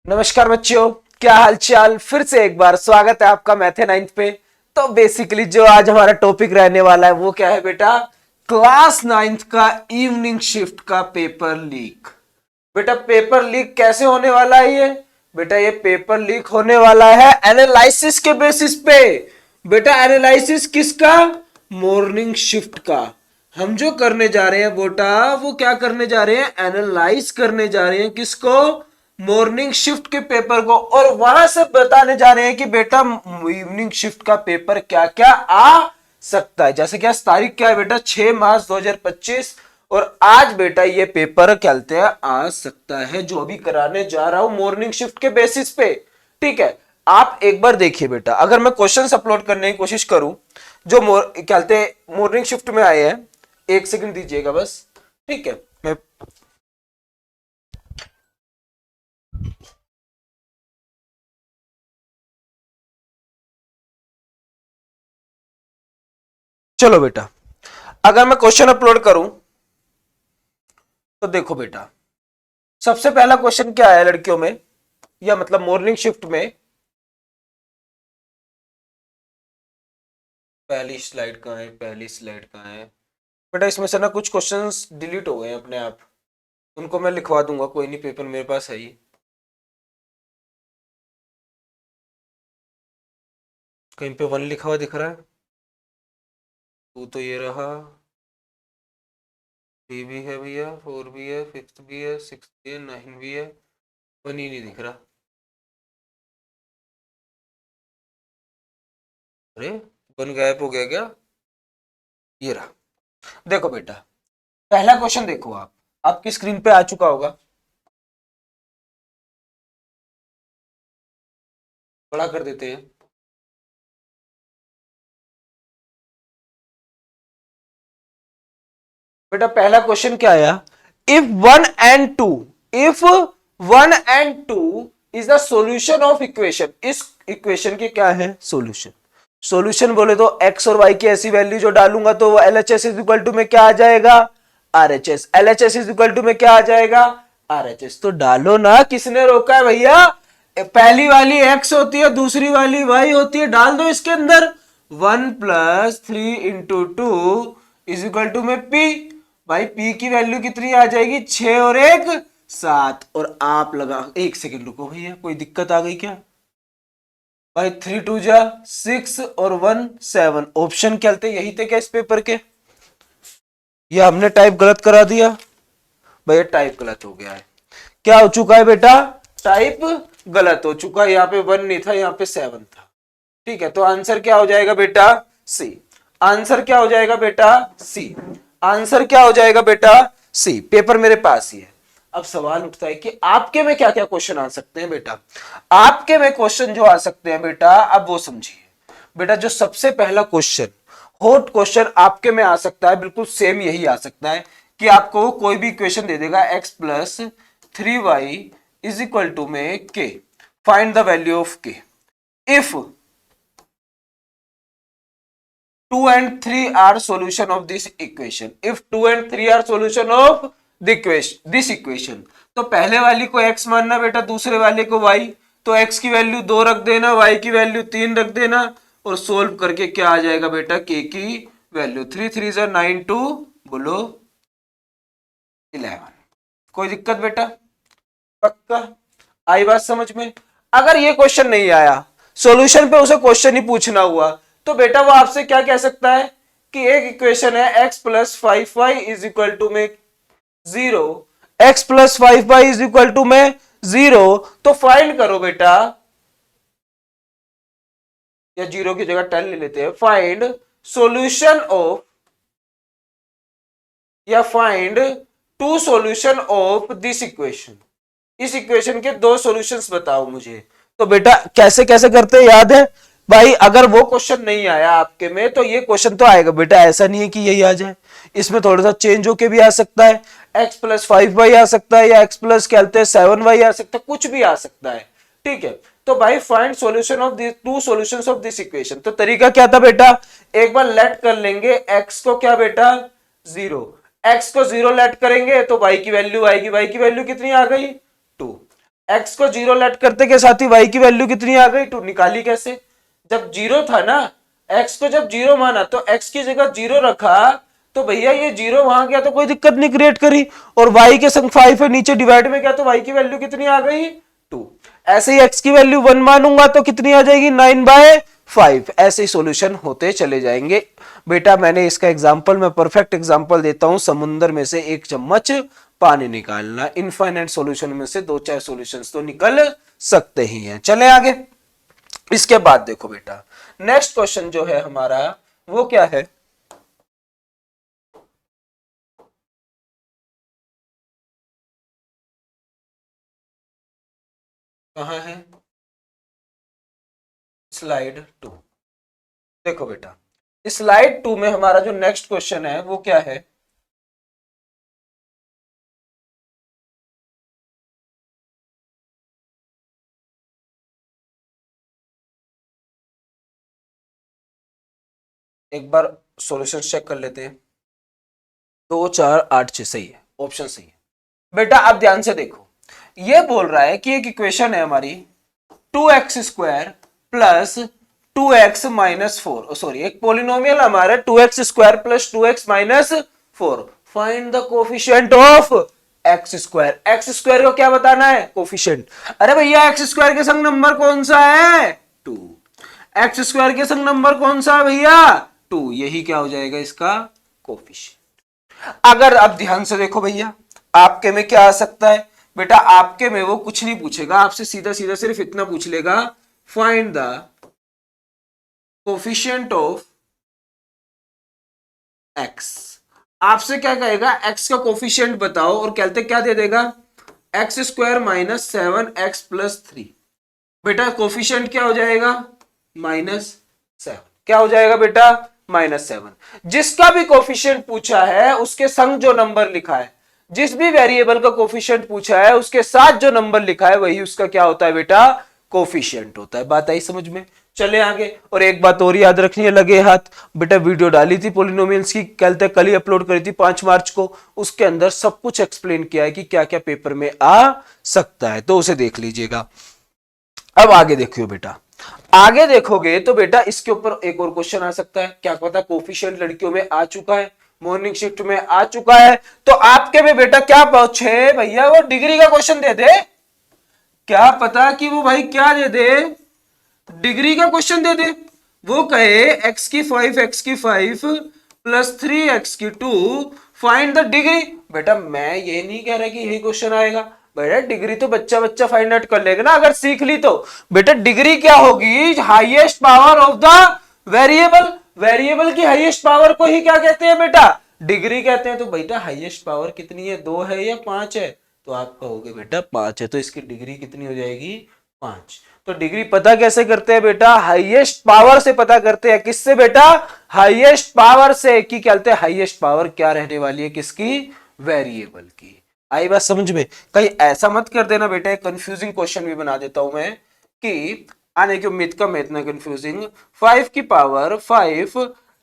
नमस्कार बच्चों, क्या हालचाल। फिर से एक बार स्वागत है आपका मैथ 9th पे। तो बेसिकली जो आज हमारा टॉपिक रहने वाला है वो क्या है बेटा, क्लास 9th का इवनिंग शिफ्ट का पेपर लीक। बेटा पेपर लीक कैसे होने वाला है ये? बेटा ये पेपर लीक होने वाला है एनालिसिस के बेसिस पे। बेटा एनालिसिस किसका? मॉर्निंग शिफ्ट का। हम जो करने जा रहे हैं बेटा वो क्या करने जा रहे हैं, एनालाइज करने जा रहे हैं किसको? मॉर्निंग शिफ्ट के पेपर को। और वहां से बताने जा रहे हैं कि बेटा इवनिंग शिफ्ट का पेपर क्या क्या आ सकता है। जैसे कि आज तारीख क्या है बेटा, 6 मार्च 2025। और आज बेटा ये पेपर कहते हैं आ सकता है, जो अभी कराने जा रहा हूं मॉर्निंग शिफ्ट के बेसिस पे। ठीक है, आप एक बार देखिए बेटा, अगर मैं क्वेश्चंस अपलोड करने की कोशिश करूं जो कहते हैं मॉर्निंग शिफ्ट में आए हैं, एक सेकंड दीजिएगा बस। ठीक है, मैं चलो बेटा, अगर मैं क्वेश्चन अपलोड करूं तो देखो बेटा, सबसे पहला क्वेश्चन क्या है लड़कियों में, या मतलब मॉर्निंग शिफ्ट में। पहली स्लाइड कहां है, पहली स्लाइड कहां है बेटा? इसमें से ना कुछ क्वेश्चंस डिलीट हो गए हैं अपने आप, उनको मैं लिखवा दूंगा, कोई नहीं, पेपर मेरे पास है ही। कहीं पे 1 लिखा हुआ दिख रहा है, 2 तो ये रहा, 3 भी है भैया, 4 भी है, 5th भी है, 6th भी है, 9 भी है, 1 ही नहीं दिख रहा। अरे 1 गायब हो गया क्या? ये रहा। देखो बेटा, पहला क्वेश्चन देखो, आप आपकी स्क्रीन पे आ चुका होगा, बड़ा कर देते हैं। बेटा पहला क्वेश्चन क्या आया, if 1 and 2, if 1 and 2 is the solution of equation. इस इक्वेशन के क्या है सॉल्यूशन? सॉल्यूशन बोले तो एक्स और वाई की ऐसी वैल्यू जो डालूंगा तो वो एलएचएस इज इक्वल टू में क्या आ जाएगा, RHS. LHS is equal to में क्या आ जाएगा, आरएचएस। तो डालो ना, किसने रोका है भैया? पहली वाली एक्स होती है, दूसरी वाली वाई होती है, डाल दो इसके अंदर। 1+3 × 2 इज इक्वल टू में पी। भाई पी की वैल्यू कितनी आ जाएगी, 6 और 1 7। और आप लगा, एक सेकंड रुको भैया, कोई दिक्कत आ गई क्या? भाई 3 2 जा 6 और 1 7। ऑप्शन क्या थे, यही थे क्या इस पेपर के? या हमने टाइप गलत करा दिया? भाई टाइप गलत हो गया है। क्या हो चुका है बेटा, टाइप गलत हो चुका है। यहाँ पे 1 नहीं था, यहाँ पे 7 था। ठीक है, तो आंसर क्या हो जाएगा बेटा, सी। आंसर क्या हो जाएगा बेटा, सी। आंसर क्या हो जाएगा बेटा, सी। पेपर मेरे पास ही है। अब सवाल उठता है कि आपके में क्या क्या क्वेश्चन आ सकते हैं बेटा। आपके में क्वेश्चन जो आ सकते हैं बेटा, अब वो समझिए बेटा। जो सबसे पहला क्वेश्चन, हॉट क्वेश्चन आपके में आ सकता है, बिल्कुल सेम यही आ सकता है कि आपको कोई भी इक्वेशन दे देगा, x+3y इज इक्वल टू में k, find the value of k if 2 and 3 are solution of this equation। if 2 and 3 are solution of this equation, तो पहले वाली को x मानना बेटा, दूसरे वाले को y। तो x की वैल्यू 2 रख देना, y की वैल्यू 3 रख देना, और सोल्व करके क्या आ जाएगा बेटा, k की वैल्यू 3 3 जा 9 2 बोलो 11। कोई दिक्कत बेटा? पक्का आई बात समझ में? अगर ये क्वेश्चन नहीं आया, सॉल्यूशन पे उसे क्वेश्चन ही पूछना हुआ, तो बेटा वो आपसे क्या कह सकता है कि एक इक्वेशन है x+5y इज इक्वल टू में 0, x+5y इज इक्वल टू में 0। तो फाइंड करो बेटा, या 0 की जगह 10 ले लेते हैं, फाइंड सॉल्यूशन ऑफ, या find 2 solution of this equation. इस इक्वेशन के 2 सॉल्यूशंस बताओ मुझे। तो बेटा कैसे कैसे करते हैं याद है भाई? अगर वो क्वेश्चन नहीं आया आपके में तो ये क्वेश्चन तो आएगा बेटा, ऐसा नहीं है कि यही आ जाए। इसमें थोड़ा सा चेंज होके भी आ सकता है, x+5y आ सकता है, या x+7y आ सकता है, कुछ भी आ सकता है। ठीक है, तो भाई find solution of this 2 solutions of this equation. तो तरीका क्या था बेटा, एक बार लेट कर लेंगे x को क्या बेटा 0, x को 0 लेट करेंगे तो y की वैल्यू आएगी, y की वैल्यू कितनी आ गई 2। एक्स को जीरो लेट करते के साथ ही वाई की वैल्यू कितनी आ गई 2। निकाली कैसे? जब जीरो था ना, एक्स को जब जीरो माना तो एक्स की जगह जीरो रखा, तो भैया ये जीरो वहां गया तो कोई दिक्कत नहीं क्रिएट करी, और वाई के संग 5 है नीचे डिवाइड में गया तो वाई की वैल्यू कितनी आ गई 2। ऐसे ही एक्स की वैल्यू 1 मानूंगा तो कितनी आ जाएगी 9/5। ऐसे ही सॉल्यूशन होते चले जाएंगे। बेटा मैंने इसका एग्जांपल, मैं परफेक्ट एग्जांपल देता हूं, समुद्र में से एक चम्मच पानी निकालना, इनफाइनाइट सॉल्यूशन में से 2-4 सॉल्यूशंस तो निकल सकते ही हैं। चले आगे। इसके बाद देखो बेटा, नेक्स्ट क्वेश्चन जो है हमारा वो क्या है, कहां है, स्लाइड 2। देखो बेटा, स्लाइड 2 में हमारा जो नेक्स्ट क्वेश्चन है वो क्या है, एक बार सॉल्यूशन चेक कर लेते हैं। 2 4 8 6 सही है, ऑप्शन सही है। बेटा अब ध्यान से देखो, ये बोल रहा है कि एक इक्वेशन है हमारी 2x² प्लस 2x-4, सॉरी एक पोलिनोमियल हमारा 2x² plus 2x-4। Find the coefficient of x²। x² को क्या बताना है, कोफिशिएंट। अरे भैया x² के संग नंबर कौन सा है 2, x² के संग नंबर कौन सा है भैया 2, यही क्या हो जाएगा इसका कोफिशिएंट। अगर अब ध्यान से देखो भैया, आपके में क्या आ सकता है बेटा, आपके में वो कुछ नहीं पूछेगा आपसे, सीधा सीधा सिर्फ इतना पूछ लेगा, find the coefficient of x. आपसे क्या कहेगा, एक्स का कोफिशिएंट बताओ, और कहते क्या दे देगा, x² -7x+3। बेटा कोफिशिएंट क्या हो जाएगा -7। क्या हो जाएगा बेटा -7। जिसका भी कोफिशिएंट पूछा है उसके संग जो नंबर लिखा है, जिस भी वेरिएबल का कोफिशिएंट पूछा है उसके साथ जो नंबर लिखा है वही उसका क्या होता है बेटा कोफिशिएंट होता है। बात आई समझ में। चले आगे। और एक बात और याद रखनी है, लगे हाथ बेटा, वीडियो डाली थी पॉलिनोमियल्स की, कल ही अपलोड करी थी 5 मार्च को, उसके अंदर सब कुछ एक्सप्लेन किया है कि क्या क्या पेपर में आ सकता है, तो उसे देख लीजिएगा। अब आगे देखियो बेटा, आगे देखोगे तो बेटा इसके ऊपर एक और क्वेश्चन आ सकता है, क्या पता कोफिशिएंट लड़कियों में आ चुका है, मॉर्निंग शिफ्ट में आ चुका है, तो आपके में बेटा क्या पूछे भैया, वो डिग्री का क्वेश्चन दे दे। क्या पता कि वो भाई क्या दे दे, डिग्री का क्वेश्चन दे दे। वो कहे x की 5 x की 5 प्लस 3x की 2 फाइंड द डिग्री। बेटा मैं ये नहीं कह रहा कि यही क्वेश्चन आएगा, बेटा डिग्री तो बच्चा बच्चा फाइंड आउट कर लेगा ना अगर सीख ली तो। बेटा डिग्री क्या होगी, highest power of the variable. Variable की हाईएस्ट पावर को ही क्या कहते हैं बेटा, डिग्री कहते हैं। तो बेटा हाईएस्ट पावर कितनी है, 2 है या 5 है, तो आप कहोगे बेटा 5 है, तो इसकी डिग्री कितनी हो जाएगी 5। तो डिग्री पता कैसे करते हैं बेटा, हाईएस्ट पावर से पता करते हैं। किससे बेटा, हाईएस्ट पावर से। कि क्या कहते हैं, हाईएस्ट पावर क्या रहने वाली है किसकी, वेरिएबल की। आई बात समझ में। कहीं ऐसा मत कर देना बेटा, एक कंफ्यूजिंग क्वेश्चन भी बना देता हूं मैं कि आने की उम्मीद कम है इतना कंफ्यूजिंग। 5 की पावर 5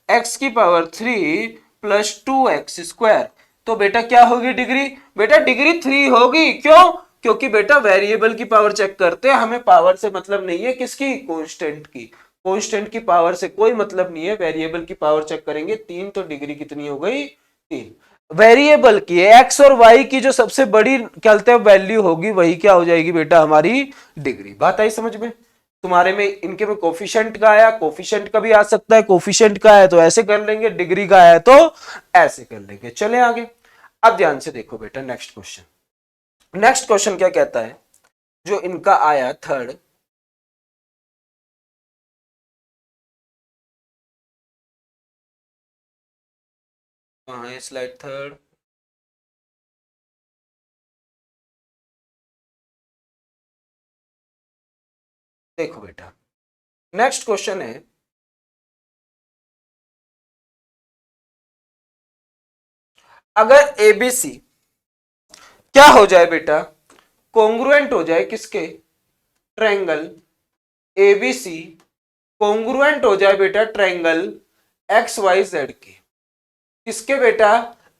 x की पावर 3 प्लस 2x², तो बेटा क्या होगी डिग्री, बेटा डिग्री 3 होगी। क्यों, क्योंकि बेटा वेरिएबल की पावर चेक करते हैं, हमें पावर से मतलब नहीं है, किसकी, कांस्टेंट की। कांस्टेंट की पावर से कोई मतलब नहीं है, वेरिएबल की पावर चेक करेंगे। 3, तो डिग्री कितनी हो गई 3। वेरिएबल की एक्स और वाई की जो सबसे बड़ी कहते हैं वैल्यू होगी वही क्या हो जाएगी बेटा हमारी डिग्री। बात आई समझ में। तुम्हारे में इनके में कोफिशिएंट का आया, कोफिशिएंट का भी आ सकता है, कोफिशिएंट का है तो ऐसे कर लेंगे, डिग्री का है तो ऐसे कर लेंगे। चले आगे। अब ध्यान से देखो बेटा नेक्स्ट क्वेश्चन। नेक्स्ट क्वेश्चन क्या कहता है, जो इनका आया थर्ड, कहां है स्लाइड थर्ड, देखो बेटा नेक्स्ट क्वेश्चन है, अगर एबीसी क्या हो जाए बेटा, कॉन्ग्रुएंट हो जाए किसके, ट्रायंगल एबीसी कॉन्ग्रुएंट हो जाए बेटा ट्रायंगल एक्स वाई जेड के। किसके बेटा,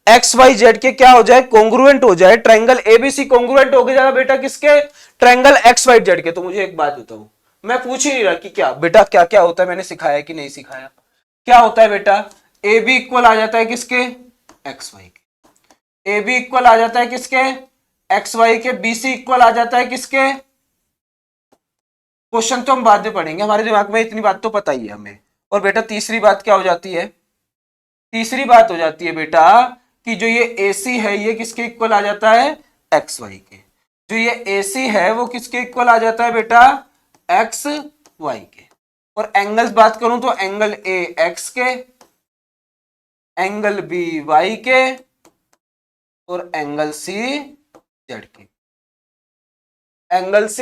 एक्स वाई जेड के क्या हो जाए, कॉन्ग्रुएंट हो जाए, ट्रायंगल एबीसी कॉन्ग्रुएंट हो जाएगा बेटा किसके, ट्रायंगल एक्स वाई जेड के। तो मुझे एक बात बताओ, मैं पूछ ही नहीं रहा कि क्या बेटा क्या क्या होता है, मैंने सिखाया कि नहीं सिखाया। क्या होता है बेटा, ए बी इक्वल आ जाता है किसके, एक्स वाई के। ए बी इक्वल आ जाता है किसके, एक्स वाई के। बी सी इक्वल आ जाता है किसके, क्वेश्चन तो हम बाद में पढ़ेंगे, हमारे दिमाग में इतनी बात तो पता ही है हमें। और बेटा तीसरी बात क्या हो जाती है, तीसरी बात हो जाती है बेटा कि जो ये AC है ये किसके इक्वल आ जाता है, एक्स वाई के। जो ये AC है वो किसके इक्वल आ जाता है बेटा, एक्स वाई के। और एंगल्स बात करूं तो एंगल A एक्स के, एंगल B वाई के, और एंगल C जेड के। एंगल C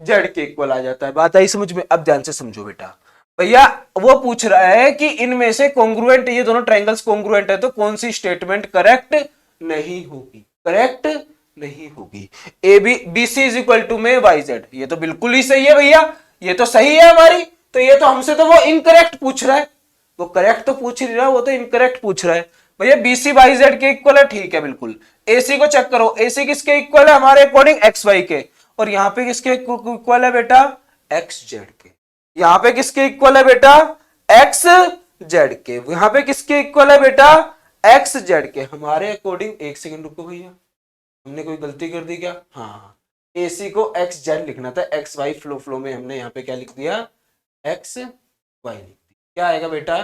जेड के इक्वल आ जाता है। बात आई समझ में? अब ध्यान से समझो बेटा, भैया वो पूछ रहा है कि इनमें से कॉन्ग्रुएंट, ये दोनों ट्रायंगल्स कॉन्ग्रुएंट है तो कौन सी स्टेटमेंट करेक्ट नहीं होगी, करेक्ट नहीं होगी। A B B C is equal to में वाई जेड, ये तो बिल्कुल ही सही है भैया, ये तो सही है हमारी। तो ये तो हमसे तो वो इनकरेक्ट पूछ रहा है, वो करेक्ट तो पूछ ही नहीं रहा, वो तो इनकरेक्ट पूछ रहा है। भैया बीसी वाई जेड के इक्वल है, ठीक है बिल्कुल। एसी को चेक करो, एसी किसके इक्वल है हमारे अकॉर्डिंग, एक्स वाई के। और यहां पे किसके इक्वल है बेटा, एक्स जेड के। यहां पे किसके इक्वल है बेटा, एक्स जेड के। यहां पे किसके इक्वल है बेटा, एक्स जेड के हमारे अकॉर्डिंग। एक सेकंड रुको भैया, हमने कोई गलती कर दी क्या, हाँ, एसी को एक्स जेड लिखना था, एक्स वाई फ्लो में हमने यहाँ पे क्या लिख दिया, एक्स वाई लिख दिया। क्या आएगा बेटा,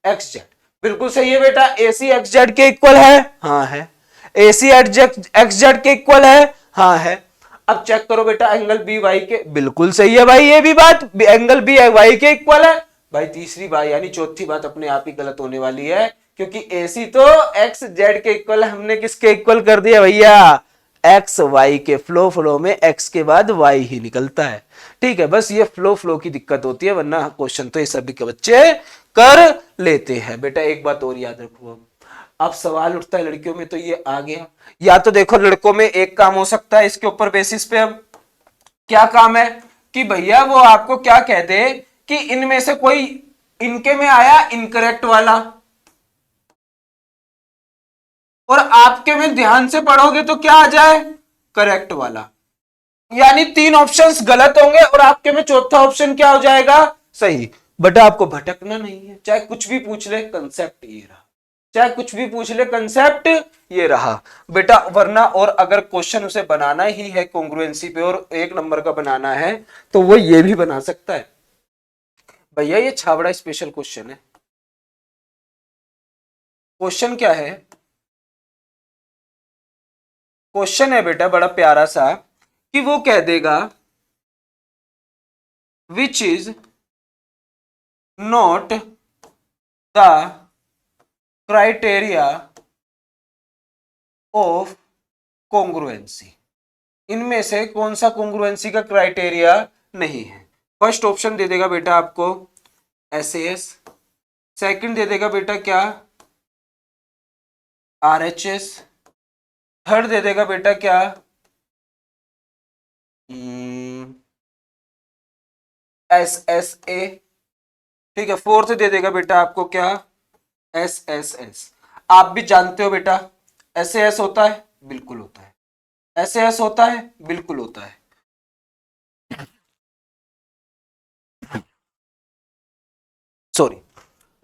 एक्स जेड। बिल्कुल सही है बेटा, एसी एक्स जेड के इक्वल है, हाँ है। एसी एक्स जेड के इक्वल है, हाँ है। अब चेक करो बेटा एंगल बी वाई के, बिल्कुल सही है भाई, ये भी बात एंगल बी वाई के इक्वल है। भाई तीसरी बात यानी चौथी बात अपने आप ही गलत होने वाली है, क्योंकि एसी तो एक्स जेड के इक्वल है, हमने किसके इक्वल कर दिया भैया, एक्स वाई के। फ्लो में एक्स के बाद वाई ही निकलता है, ठीक है। बस ये फ्लो की दिक्कत होती है, वरना क्वेश्चन तो ये सभी के बच्चे कर लेते हैं। बेटा एक बात और याद रखो, अब सवाल उठता है लड़कियों में, तो ये आ गया। या तो देखो लड़कों में एक काम हो सकता है इसके ऊपर बेसिस पे, अब क्या काम है कि भैया वो आपको क्या कह दे कि इनमें से कोई, इनके में आया इनकरेक्ट वाला, और आपके में ध्यान से पढ़ोगे तो क्या आ जाए, करेक्ट वाला। यानी तीन ऑप्शंस गलत होंगे और आपके में चौथा ऑप्शन क्या हो जाएगा, सही। बट आपको भटकना नहीं है, चाहे कुछ भी पूछ ले कंसेप्ट ये रहा, चाहे कुछ भी पूछ ले कंसेप्ट ये रहा बेटा। वरना और अगर क्वेश्चन उसे बनाना ही है कॉन्ग्रुएंसी पे और एक नंबर का बनाना है तो वो ये भी बना सकता है। भैया ये छाबड़ा स्पेशल क्वेश्चन है। क्वेश्चन क्या है, क्वेश्चन है बेटा बड़ा प्यारा सा कि वो कह देगा which is not the criteria of congruency. इनमें से कौन सा कॉन्ग्रुएंसी का क्राइटेरिया नहीं है। फर्स्ट ऑप्शन दे देगा बेटा आपको SAS, सेकंड दे देगा बेटा क्या, RHS, थर्ड दे देगा बेटा क्या, SSA, ठीक है। फोर्थ दे देगा बेटा आपको क्या, SSS। आप भी जानते हो बेटा SAS होता है, बिल्कुल होता है, SAS होता है, बिल्कुल होता है। सॉरी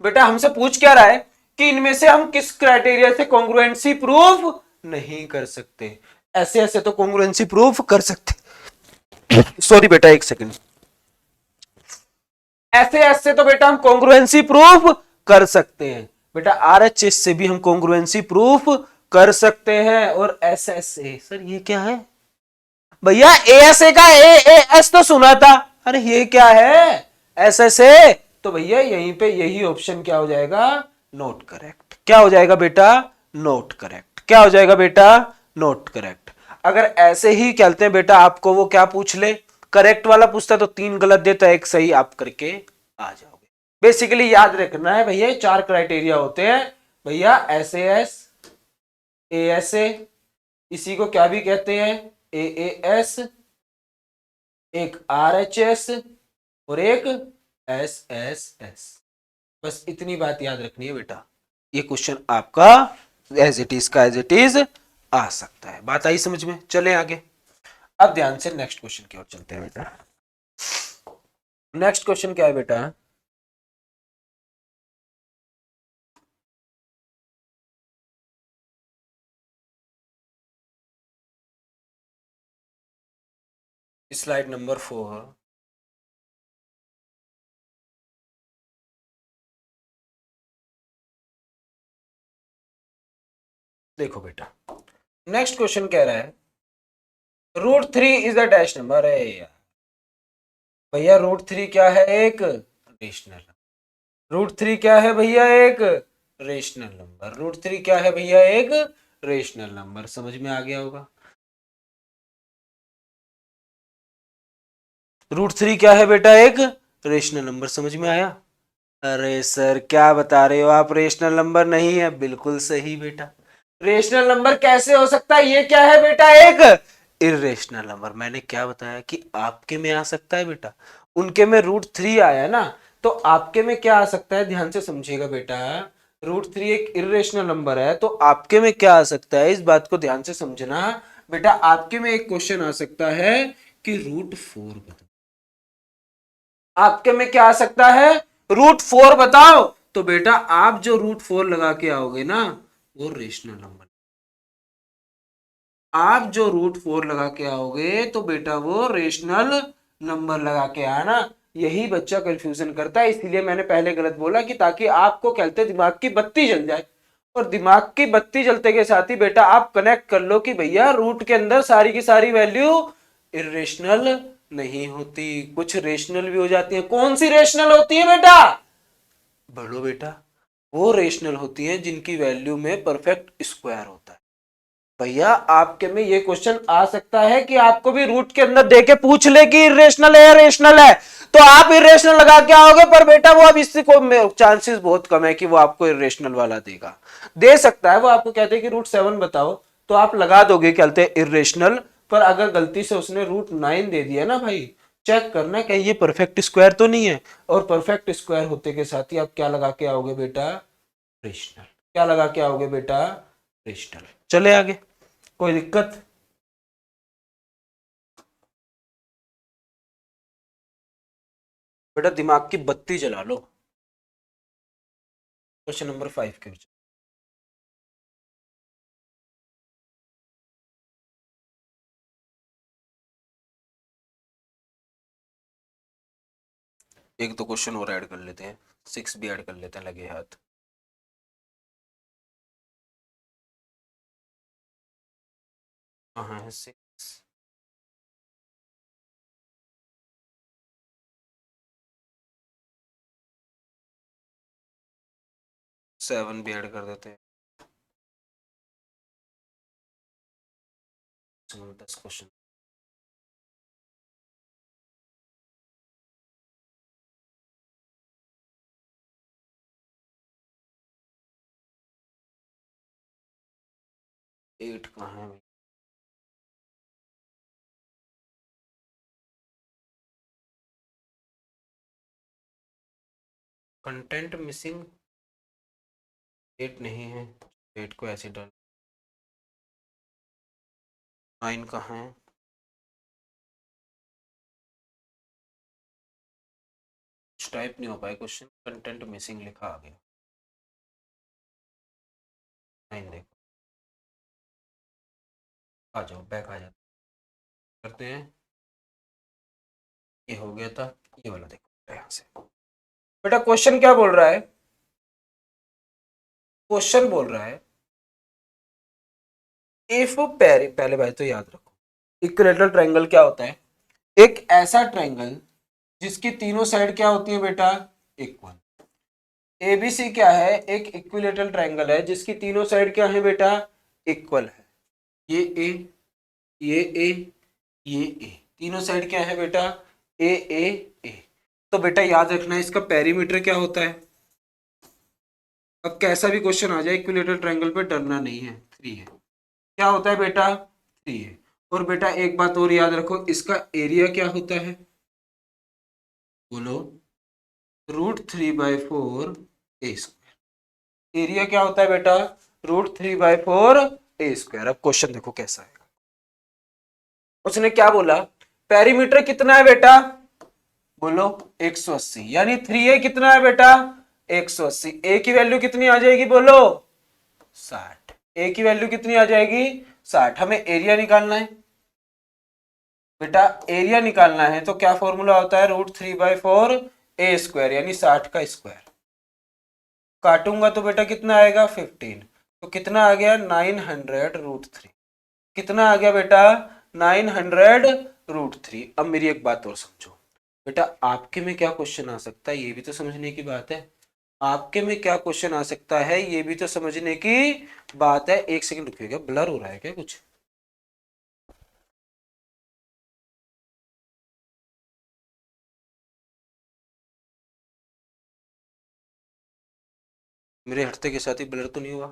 बेटा, हमसे पूछ क्या रहा है कि इनमें से हम किस क्राइटेरिया से कॉन्ग्रुएंसी प्रूफ नहीं कर सकते। ऐसे ऐसे तो कॉन्ग्रुएंसी प्रूफ कर सकते। सॉरी बेटा एक सेकंड, ऐसे ऐसे तो बेटा हम कॉन्ग्रुएंसी प्रूफ कर सकते हैं बेटा। RHS से भी हम कॉन्ग्रुएंसी प्रूफ कर सकते हैं। और SSA, सर ये क्या है भैया, ASA का AAS तो सुना था, अरे ये क्या है SSA। तो भैया यहीं पे यही ऑप्शन क्या हो जाएगा, नॉट करेक्ट। क्या हो जाएगा बेटा, नॉट करेक्ट। क्या हो जाएगा बेटा, नॉट करेक्ट। अगर ऐसे ही कहते हैं बेटा, आपको वो क्या पूछ ले, करेक्ट वाला पूछता तो तीन गलत देता, एक सही आप करके आ जाओगे। बेसिकली याद रखना है भैया, चार क्राइटेरिया होते हैं भैया, SAS, ASA, इसी को क्या भी कहते हैं AAS, एक RHS और एक SSS। बस इतनी बात याद रखनी है बेटा, ये क्वेश्चन आपका एज इट इज का एज इट इज आ सकता है। बात आई समझ में? चले आगे। अब ध्यान से नेक्स्ट क्वेश्चन की ओर चलते हैं बेटा। नेक्स्ट क्वेश्चन क्या है बेटा? Slide number 4। देखो बेटा, नेक्स्ट क्वेश्चन कह रहा है √3 इज अ डैश नंबर। है यार भैया, √3 क्या है? एक रेशनल। √3 क्या है भैया? एक रेशनल नंबर। √3 क्या है भैया? एक रेशनल नंबर। समझ में आ गया होगा। √3 क्या है बेटा? एक रेशनल नंबर। समझ में आया? अरे सर क्या बता रहे हो आप? रेशनल नंबर नहीं है। बिल्कुल सही बेटा। रेशनल नंबर कैसे हो सकता है? ये क्या है बेटा? एक इरेशनल नंबर। मैंने क्या बताया कि आपके में आ सकता है बेटा। उनके में √3 आया ना, तो आपके में क्या आ सकता है? ध्यान से समझिएगा बेटा। √3 एक इरेशनल नंबर है, तो आपके में क्या आ सकता है? इस बात को ध्यान से समझना बेटा। आपके में एक क्वेश्चन आ सकता है कि √4 बताओ। आपके में क्या आ सकता है? √4 बताओ। तो बेटा आप जो √4 लगा के आओगे ना, वो रेशनल नंबर। आप जो √4 लगा के आओगे तो बेटा वो रेशनल नंबर लगा के आना। यही बच्चा कंफ्यूजन करता है, इसीलिए मैंने पहले गलत बोला कि ताकि आपको कहते दिमाग की बत्ती जल जाए। और दिमाग की बत्ती जलते के साथ ही बेटा आप कनेक्ट कर लो कि भैया रूट के अंदर सारी की सारी वैल्यू इरेशनल नहीं होती, कुछ रेशनल भी हो जाती है। कौन सी रेशनल होती है बेटा? बोलो बेटा। वो रेशनल होती है जिनकी वैल्यू में परफेक्ट स्क्वायर होता है। भैया आपके में ये क्वेश्चन आ सकता है कि आपको भी रूट के अंदर देके पूछ ले कि इरेशनल है या रेशनल है, तो आप इरेशनल लगा के आओगे। पर बेटा वो अब इससे को चांसेस बहुत कम है कि वो आपको इरेशनल वाला देगा। दे सकता है वो आपको कहते हैं कि √7 बताओ, तो आप लगा दोगे कहते हैं इरेशनल। पर अगर गलती से उसने √9 दे दिया ना भाई, चेक करना कहीं ये परफेक्ट स्क्वायर तो नहीं है। और परफेक्ट स्क्वायर होते के साथ ही आप क्या लगा के आओगे बेटा? रेशनल। क्या लगा के आओगे बेटा? रेशनल। चले आगे। कोई दिक्कत? बेटा दिमाग की बत्ती जला लो। क्वेश्चन नंबर 5 के ऊपर। एक तो क्वेश्चन और ऐड कर लेते हैं, 6 भी ऐड कर लेते हैं, लगे हाथ। हाँ है 6। 7 भी ऐड कर देते हैं। 10 क्वेश्चन। एट कहाँ है भाई? Content missing. 8 नहीं है, 8 को ऐसे डाल। 9 कहाँ है? कुछ टाइप नहीं हो पाया क्वेश्चन, कंटेंट मिसिंग लिखा आ गया। 9 देखो। आ जाओ, बैक आ जाते करते हैं। ये हो गया था। ये वाला देखो यहाँ से। बेटा क्वेश्चन क्या बोल रहा है? क्वेश्चन बोल रहा है इफ पहले भाई तो याद रखो, इक्विलेटरल ट्रायंगल क्या होता है? एक ऐसा ट्रायंगल जिसकी तीनों साइड क्या होती है बेटा? इक्वल। एबीसी क्या है? एक इक्विलेटरल ट्रायंगल है जिसकी तीनों साइड क्या है बेटा? इक्वल है। ये ए, ये ए, ये ए, तीनों साइड क्या है बेटा? ए ए ए। तो बेटा याद रखना इसका पेरीमीटर क्या होता है? अब कैसा भी क्वेश्चन आ जाए इक्विलेटरल ट्रायंगल पे डरना नहीं है, 3 है। क्या होता है बेटा? 3 है। और बेटा एक बात और याद रखो, इसका एरिया क्या होता है? बोलो। √3/4 ए स्क्वायर। एरिया क्या होता है बेटा? √3/4 a²। अब क्वेश्चन देखो कैसा है। उसने क्या बोला, पेरीमीटर कितना है बेटा, बोलो 180, यानी 3a कितना है बेटा 180। ए की वैल्यू कितनी आ जाएगी बोलो 60। ए की वैल्यू कितनी आ जाएगी 60। हमें एरिया निकालना है बेटा, एरिया निकालना है तो क्या फॉर्मूला होता है, √3/4 a², यानी 60 का स्क्वायर। काटूंगा तो बेटा कितना आएगा 15। तो कितना आ गया 900√3। कितना आ गया बेटा 900√3। अब मेरी एक बात और समझो बेटा, आपके में क्या क्वेश्चन आ सकता है ये भी तो समझने की बात है। आपके में क्या क्वेश्चन आ सकता है ये भी तो समझने की बात है। एक सेकंड रुकिएगा, ब्लर हो रहा है क्या कुछ? मेरे हटते के साथ ही ब्लर तो नहीं हुआ?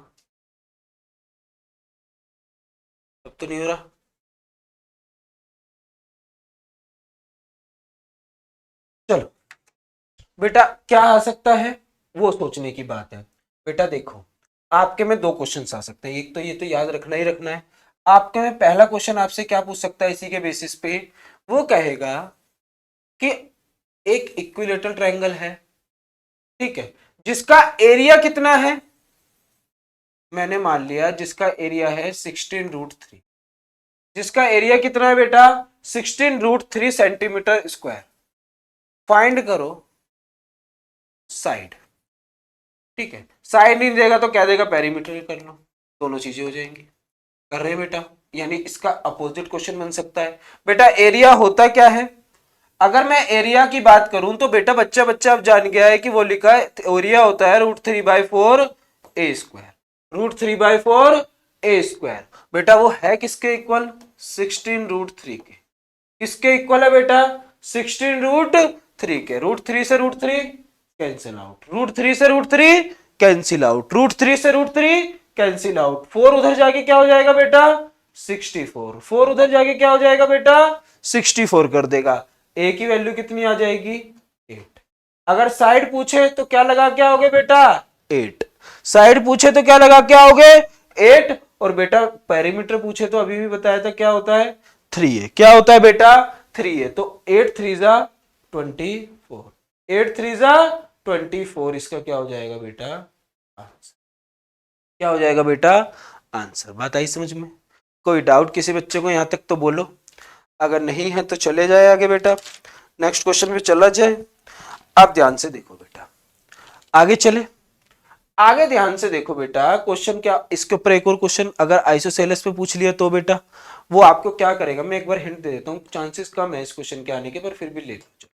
अब तो नहीं हो रहा? चलो बेटा, क्या आ सकता है वो सोचने की बात है। बेटा देखो, आपके में दो क्वेश्चन आ सकते हैं। एक तो ये तो याद रखना ही रखना है, आपके में पहला क्वेश्चन आपसे क्या पूछ सकता है इसी के बेसिस पे, वो कहेगा कि एक इक्विलेटरल ट्रायंगल है, ठीक है, जिसका एरिया कितना है, मैंने मान लिया जिसका एरिया है 16√3। जिसका एरिया कितना है बेटा 16√3 सेंटीमीटर स्क्वायर। फाइंड करो साइड, ठीक है। साइड नहीं देगा तो क्या देगा, पेरीमीटर कर लो, दोनों चीजें हो जाएंगी। कर रहे हैं बेटा, यानी इसका अपोजिट क्वेश्चन बन सकता है। बेटा एरिया होता क्या है, अगर मैं एरिया की बात करूं तो बेटा बच्चा बच्चा अब जान गया है कि वो लिखा है एरिया होता है √3/4 a²। √3/4 a²। बेटा वो है किसके इक्वल, 16√3 के। किसके इक्वल है बेटा 16√3 के। √3 से √3 कैंसिल आउट, √3 से √3 कैंसिल आउट, √3 से √3 कैंसिल आउट। 4 उधर जाके क्या हो जाएगा बेटा 64। 4 उधर जाके क्या हो जाएगा बेटा 64 कर देगा। ए की वैल्यू कितनी आ जाएगी 8। अगर साइड पूछे तो क्या लगा के आओगे बेटा 8। साइड पूछे तो क्या लगा के आओगे 8। और बेटा पेरीमीटर पूछे तो अभी भी बताया था क्या होता है 3a। क्या होता है बेटा 3a। तो 8 3 जा 24, 8 3 जा 24। इसका क्या हो जाएगा बेटा आंसर। क्या हो जाएगा बेटा आंसर। बात आई समझ में? कोई डाउट किसी बच्चे को यहां तक तो बोलो, अगर नहीं है तो चले जाए आगे बेटा, नेक्स्ट क्वेश्चन पे चला जाए। आप ध्यान से देखो बेटा, आगे चले, आगे ध्यान से देखो बेटा। क्वेश्चन क्या, इसके ऊपर एक और क्वेश्चन अगर आइसोसेलेस पे पूछ लिया तो बेटा वो आपको क्या करेगा, मैं एक बार हिंट दे देता हूँ, चांसेस कम है इस क्वेश्चन के आने के, पर फिर भी ले लो,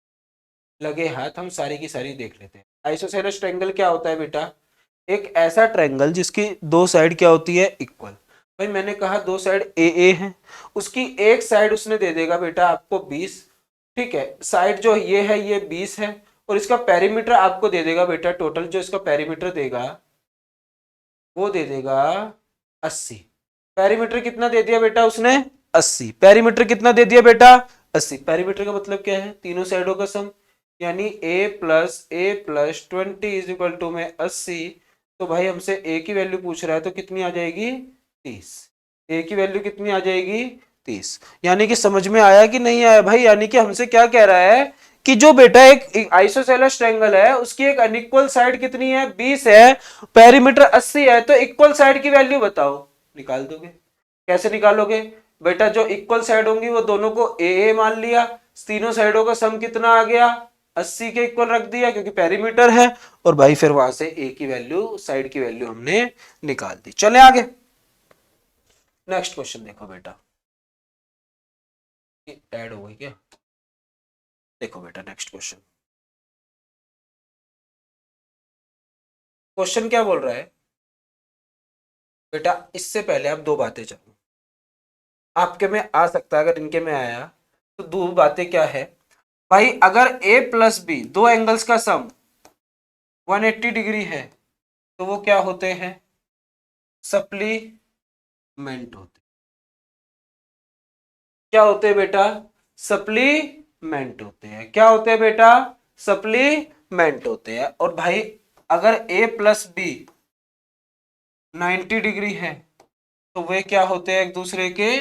लगे हाथ हम सारी की सारी देख लेते हैं। आइसोसेलेस ट्रायंगल क्या होता है बेटा, एक ऐसा ट्रायंगल जिसकी दो साइड क्या होती है इक्वल। भाई मैंने कहा दो साइड ए ए है, उसकी एक साइड उसने दे देगा बेटा आपको 20, ठीक है, साइड जो ये है ये 20 है, और इसका पेरीमीटर आपको दे देगा बेटा, टोटल जो इसका पेरीमीटर देगा वो दे देगा 80। पेरीमीटर कितना दे दिया बेटा उसने 80। पेरीमीटर कितना दे दिया बेटा 80। पेरीमीटर का मतलब क्या है, तीनों साइडों का सम, यानी a+a+20 में 80। तो भाई हमसे a की वैल्यू पूछ रहा है तो कितनी आ जाएगी 30। a की वैल्यू कितनी आ जाएगी 30। यानी कि समझ में आया कि नहीं आया भाई, यानी कि हमसे क्या कह रहा है कि जो बेटा एक आइसोसेलेस ट्रायंगल है उसकी एक अनइक्वल साइड कितनी है 20 है, पेरीमीटर 80 है, तो इक्वल साइड की वैल्यू बताओ। निकाल दोगे, कैसे निकालोगे बेटा, जो इक्वल साइड होंगी वो दोनों को ए ए मान लिया, तीनों साइडों का सम कितना आ गया 80 के इक्वल रख दिया क्योंकि पेरीमीटर है, और भाई फिर वहां से ए की वैल्यू साइड की वैल्यू हमने निकाल दी। चले आगे, नेक्स्ट क्वेश्चन देखो बेटा, ऐड हो गई क्या, देखो बेटा नेक्स्ट क्वेश्चन। क्वेश्चन क्या बोल रहा है बेटा, इससे पहले आप दो बातें जानो, आपके में आ सकता है, अगर इनके में आया तो दो बातें क्या है भाई, अगर a प्लस बी दो एंगल्स का सम 180 डिग्री है तो वो क्या होते हैं, सप्लीमेंट होते। क्या होते हैं बेटा, सप्लीमेंट होते हैं। क्या होते हैं बेटा, सप्लीमेंट होते हैं। और भाई अगर a प्लस बी 90 डिग्री है, तो वे क्या होते हैं, एक दूसरे के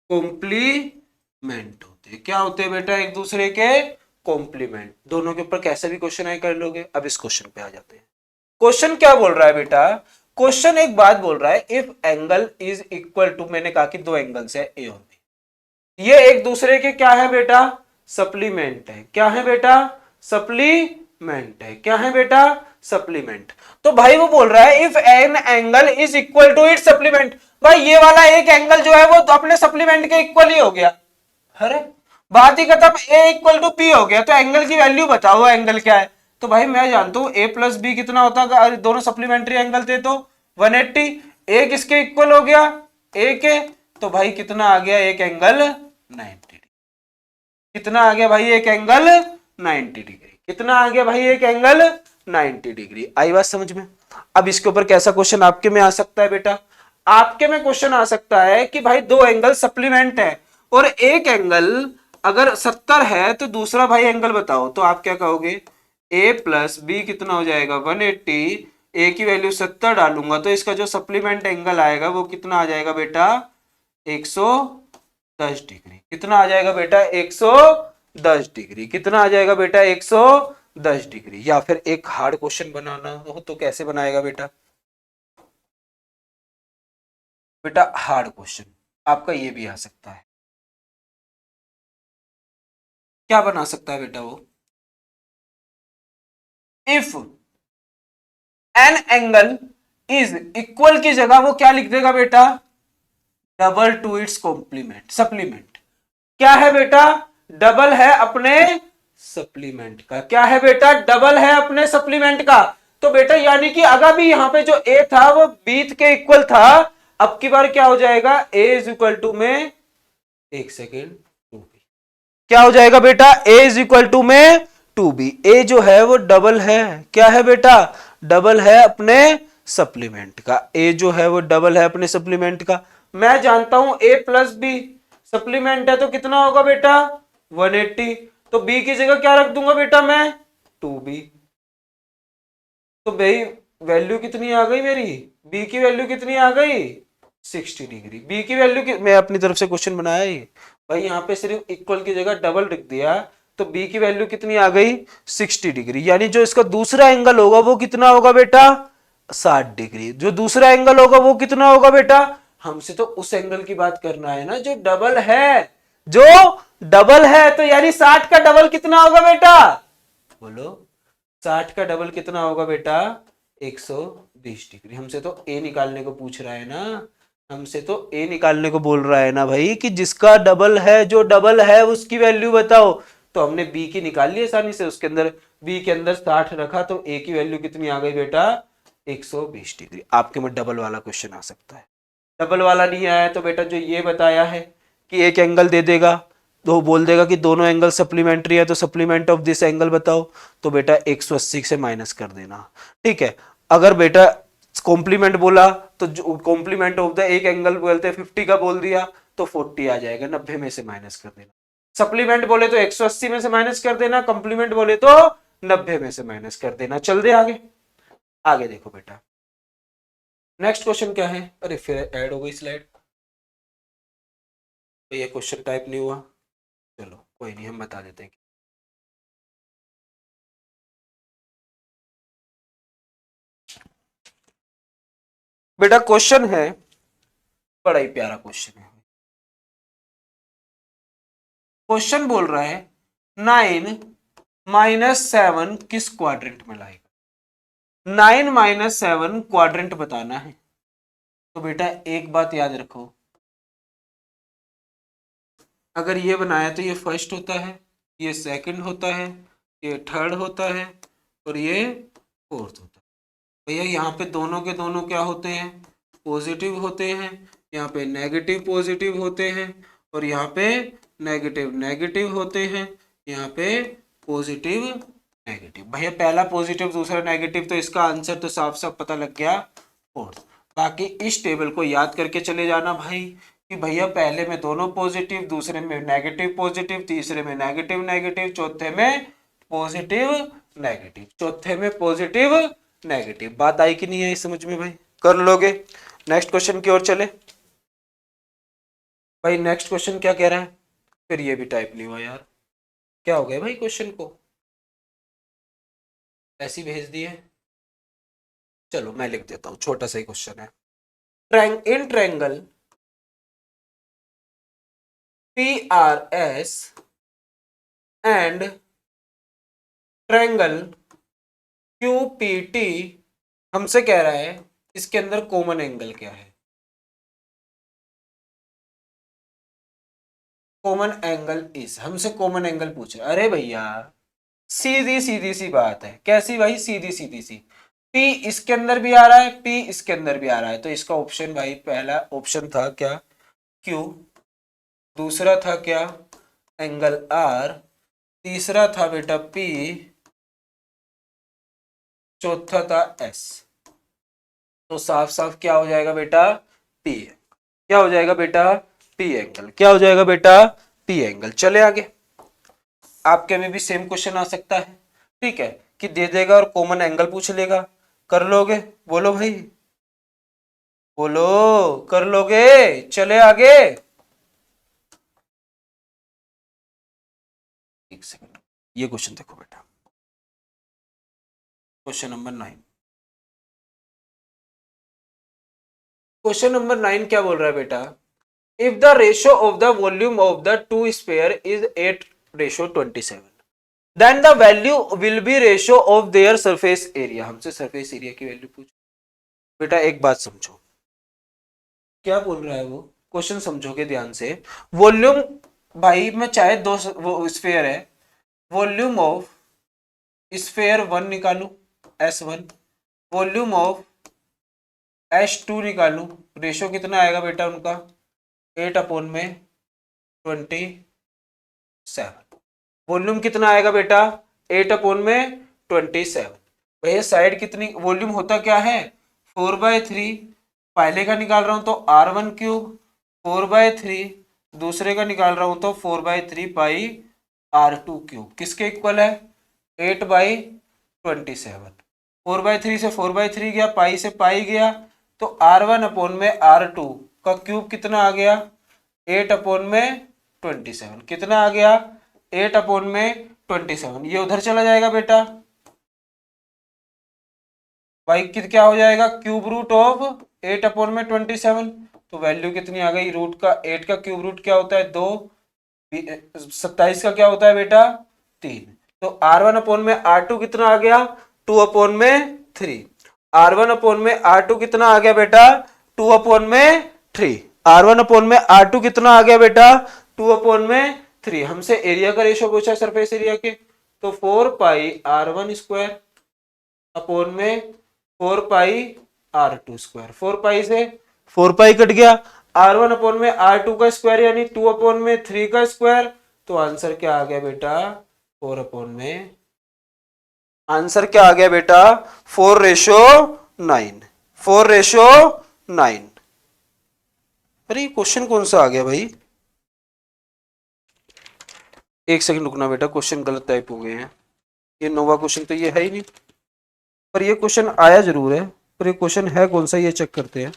कॉम्प्लीमेंट होते हैं। क्या होते हैं बेटा, एक दूसरे के कॉम्प्लीमेंट। दोनों के ऊपर कैसे भी क्वेश्चन आए कर लोगे। अब इस क्वेश्चन पे आ जाते हैं। क्वेश्चन क्या बोल रहा है बेटा, क्वेश्चन एक बात बोल रहा है, if angle is equal to, मैंने कहा कि दो एंगल्स है ए और बी, ये एक दूसरे के क्या है बेटा, सप्लीमेंट है। क्या है बेटा, सप्लीमेंट है। क्या है बेटा, सप्लीमेंट। तो भाई वो बोल रहा है if an angle is equal to it supplement, भाई ये वाला एक एंगल जो है वो तो अपने सप्लीमेंट के इक्वल ही हो गया। अरे बात ही खत्म, ए इक्वल टू पी हो गया, तो एंगल की वैल्यू बताओ, एंगल क्या है। तो भाई मैं जानता हूं ए प्लस बी कितना होता है, अगर दोनों सप्लीमेंट्री एंगल थे तो 180। ए किसके इक्वल हो गया, ए के, तो भाई कितना आ गया, एक एंगल 90। कितना आ गया भाई, एक एंगल 90 डिग्री। कितना आ गया भाई, एक एंगल 90 डिग्री। आई बात समझ में। अब इसके ऊपर कैसा क्वेश्चन आपके में आ सकता है बेटा, आपके में क्वेश्चन आ सकता है कि भाई दो एंगल सप्लीमेंट है और एक एंगल अगर 70 है तो दूसरा भाई एंगल बताओ। तो आप क्या कहोगे, ए प्लस बी कितना हो जाएगा 180, ए की वैल्यू 70 डालूंगा तो इसका जो सप्लीमेंट एंगल आएगा वो कितना आ जाएगा बेटा, 110 डिग्री। कितना आ जाएगा बेटा, 110 डिग्री। कितना आ जाएगा बेटा, 110 डिग्री। या फिर एक हार्ड क्वेश्चन बनाना हो तो कैसे बनाएगा बेटा, बेटा हार्ड क्वेश्चन आपका ये भी आ सकता है। क्या बना सकता है बेटा वो, if an angle is equal की जगह वो क्या लिख देगा बेटा, double to its complement, supplement. क्या है बेटा, डबल है अपने सप्लीमेंट का। क्या है बेटा, डबल है अपने सप्लीमेंट का। तो बेटा यानी कि अगर भी यहां पे जो ए था वो बी के इक्वल था, अब की बार क्या हो जाएगा, ए इज इक्वल टू में, एक सेकेंड, क्या हो जाएगा बेटा, ए इज इक्वल टू में 2b। ए जो है वो डबल है, क्या है बेटा, डबल है अपने सप्लीमेंट का। ए जो है वो डबल है अपने सप्लीमेंट का। मैं जानता हूं ए प्लस बी सप्लीमेंट है तो कितना होगा बेटा, 180। तो बी की जगह क्या रख दूंगा बेटा मैं, 2b। तो भाई वैल्यू कितनी आ गई मेरी, बी की वैल्यू कितनी आ गई, 60 डिग्री। बी की वैल्यू की मैं अपनी तरफ से क्वेश्चन बनाया ये भाई, यहाँ पे सिर्फ इक्वल की जगह डबल रख दिया तो बी की वैल्यू कितनी आ गई, 60 डिग्री। यानी जो इसका दूसरा एंगल होगा वो कितना होगा बेटा, 60 डिग्री। जो दूसरा एंगल होगा वो कितना होगा बेटा, हमसे तो उस एंगल की बात करना है ना जो डबल है, जो डबल है। तो यानी 60 का डबल कितना होगा बेटा, बोलो 60 का डबल कितना होगा बेटा, 120 डिग्री। हमसे तो ए निकालने को पूछ रहा है ना, हमसे तो ए निकालने को बोल रहा है ना भाई, कि जिसका डबल है, जो डबल है उसकी वैल्यू बताओ। तो हमने बी की निकाल ली आसानी से, उसके अंदर बी के अंदर 60 रखा तो ए की वैल्यू कितनी आ गई बेटा, 120 डिग्री। आपके में डबल वाला क्वेश्चन आ सकता है। डबल वाला नहीं आया तो बेटा जो ये बताया है कि एक एंगल दे देगा तो बोल देगा कि दोनों एंगल सप्लीमेंट्री है तो सप्लीमेंट ऑफ दिस एंगल बताओ, तो बेटा 180 से माइनस कर देना। ठीक है, अगर बेटा कॉम्प्लीमेंट बोला तो जो कॉम्प्लीमेंट ऑफ द एक एंगल बोलते 50 का बोल दिया तो 40 आ जाएगा, 90 में से माइनस कर देना। सप्लीमेंट बोले तो 180 में से माइनस कर देना, कॉम्प्लीमेंट बोले तो 90 में से माइनस कर देना। चल दे आगे। आगे देखो बेटा, नेक्स्ट क्वेश्चन क्या है, अरे फिर ऐड हो गई स्लाइड, तो ये क्वेश्चन टाइप नहीं हुआ, चलो कोई नहीं, हम बता देते हैं। बेटा क्वेश्चन है, बड़ा ही प्यारा क्वेश्चन है। क्वेश्चन बोल रहा है 9 माइनस 7 किस क्वाड्रेंट में लाएगा। 9 माइनस 7 क्वाड्रेंट बताना है। तो बेटा एक बात याद रखो, अगर ये बनाया तो ये फर्स्ट होता है, ये सेकंड होता है, ये थर्ड होता है और ये फोर्थ होता है। भैया यहाँ पे दोनों के दोनों क्या होते हैं, पॉजिटिव होते हैं। यहाँ पे नेगेटिव पॉजिटिव होते हैं और यहाँ पे नेगेटिव नेगेटिव होते हैं। यहाँ पे पॉजिटिव नेगेटिव। भैया पहला पॉजिटिव दूसरा नेगेटिव, तो इसका आंसर तो साफ साफ पता लग गया, फोर्थ। बाकी इस टेबल को याद करके चले जाना भाई कि भैया पहले में दोनों पॉजिटिव, दूसरे में नेगेटिव पॉजिटिव, तीसरे में नेगेटिव नेगेटिव, चौथे में पॉजिटिव नेगेटिव, चौथे में पॉजिटिव नेगेटिव। बात आई कि नहीं आई समझ में भाई। कर लोगे। नेक्स्ट क्वेश्चन की ओर चले भाई। नेक्स्ट क्वेश्चन क्या कह रहा है? फिर ये भी टाइप नहीं हुआ यार, क्या हो गया भाई? क्वेश्चन को ऐसे ही भेज दिए। चलो मैं लिख देता हूं, छोटा सा ही क्वेश्चन है। In triangle PRS and triangle QPT हमसे कह रहा है इसके अंदर कॉमन एंगल क्या है। कॉमन एंगल इज, हमसे कॉमन एंगल पूछे। अरे भैया सीधी सीधी सी बात है। कैसी भाई? सीधी सीधी सी। P इसके अंदर भी आ रहा है, P इसके अंदर भी आ रहा है, तो इसका ऑप्शन भाई, पहला ऑप्शन था क्या? Q, दूसरा था क्या? एंगल R, तीसरा था बेटा P, चौथा था S। तो साफ साफ क्या हो जाएगा बेटा? P। क्या हो जाएगा बेटा? P angle. क्या हो जाएगा बेटा? P angle. चले आगे। आपके में भी सेम क्वेश्चन आ सकता है, ठीक है, कि दे देगा और कॉमन एंगल पूछ लेगा। कर लोगे? बोलो भाई, बोलो, कर लोगे? चले आगे। एक सेकंड, ये क्वेश्चन देखो बेटा, क्वेश्चन नंबर 9। क्वेश्चन नंबर 9 क्या बोल रहा है बेटा? If the ratio of the volume of the two sphere is 8:27, then the value will be ratio of their surface area. हमसे सरफेस एरिया की वैल्यू पूछ। बेटा एक बात समझो, क्या बोल रहा है वो, क्वेश्चन समझोगे ध्यान से। वॉल्यूम भाई में चाहे दो वो स्फीयर है, वॉल्यूम ऑफ स्फीयर 1 निकालू S1, वॉल्यूम ऑफ S2 निकालू, रेशियो कितना आएगा बेटा उनका? 8/27। वॉल्यूम कितना आएगा बेटा? 8/27। भैया साइड कितनी, वॉल्यूम होता क्या है? 4/3। पहले का निकाल रहा हूं तो R1³ 4/3, दूसरे का निकाल रहा हूं तो 4/3 पाई R2³। किसके इक्वल है? 8/27। 4/3 से 4/3 गया, पाई से पाई गया, तो R1/R2 का क्यूब कितना आ गया? 8/27। कितना आ गया? 8/27। ये उधर चला जाएगा बेटा भाई, क्या हो जाएगा? Cube root of 8/27। तो वैल्यू कितनी आ गई? रूट का 8 का क्यूब रूट क्या होता है? 2। 27 का क्या होता है बेटा? 3। तो R1/R2 कितना आ गया? 2/3। R1/R2 कितना आ गया बेटा? 2/3। R1/R2 कितना आ गया बेटा? 2/3। हमसे एरिया का रेशियो पूछा, सरफेस एरिया के, तो 4πR1² अपॉन में 4πR2²। 4π से 4π कट गया। R1/R2 का स्क्वायर यानी 2/3 का स्क्वायर। तो आंसर क्या आ गया बेटा? 4/, आंसर क्या आ गया बेटा? 4:9। 4:9। अरे क्वेश्चन कौन सा आ गया भाई? एक सेकंड रुकना बेटा, क्वेश्चन गलत टाइप हो गए हैं। ये नोवा क्वेश्चन तो ये है ही नहीं, पर ये क्वेश्चन आया जरूर है, पर ये क्वेश्चन है कौन सा ये चेक करते हैं।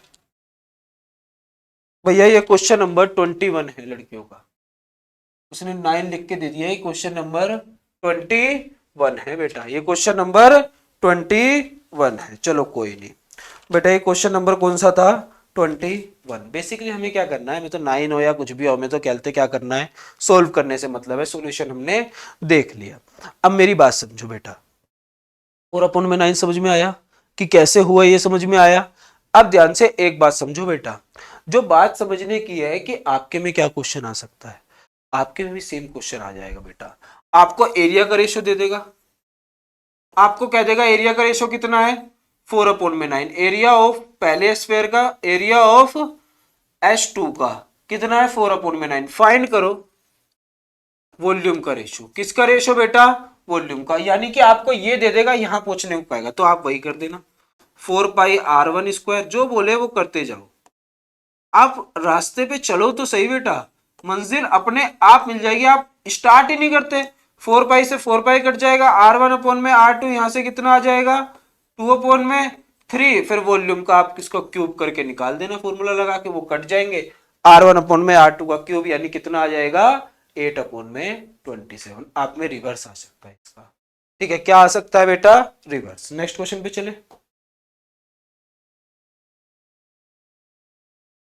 भैया ये क्वेश्चन नंबर 21 है लड़कियों का, उसने 9 लिख के दे दिया है। क्वेश्चन नंबर 21 है बेटा, ये क्वेश्चन नंबर 21 है। चलो कोई नहीं बेटा, ये क्वेश्चन नंबर कौन सा था? 21। बेसिकली हमें क्या करना है, हमें तो 9 हो या कुछ भी हो, हमें तो कहते क्या करना है, सोल्व करने से मतलब है। सॉल्यूशन हमने देख लिया। अब मेरी बात समझो बेटा, 4/9 समझ में आया कि कैसे हुआ, ये समझ में आया। अब ध्यान से एक बात समझो बेटा, जो बात समझने की है कि आपके में क्या क्वेश्चन आ सकता है, आपके में भी सेम क्वेश्चन आ जाएगा बेटा। आपको एरिया का रेशियो दे देगा, आपको कह देगा एरिया का रेशियो कितना है? 4/9। एरिया ऑफ पहले स्फीयर का, एरिया ऑफ S2 का कितना है? 4/9। फाइंड करो वॉल्यूम का रेशियो। किसका रेशियो बेटा? वॉल्यूम का। यानी कि आपको ये दे देगा, यहां पूछने को पाएगा तो आप वही कर देना, 4πR1²। जो बोले वो करते जाओ, आप रास्ते पे चलो तो सही बेटा, मंजिल अपने आप मिल जाएगी। आप स्टार्ट ही नहीं करते, 4π से 4π कट जाएगा, R1/R2 यहां से कितना आ जाएगा? 2/3। 3, फिर वॉल्यूम का आप किसको क्यूब करके निकाल देना, फॉर्मूला लगा के, वो कट जाएंगे। R1/r2 का क्यूब यानी कितना आ जाएगा, 8/27। आप में रिवर्स आ सकता है इसका। ठीक है, क्या आ सकता है बेटा, रिवर्स। नेक्स्ट क्वेश्चन पे चले।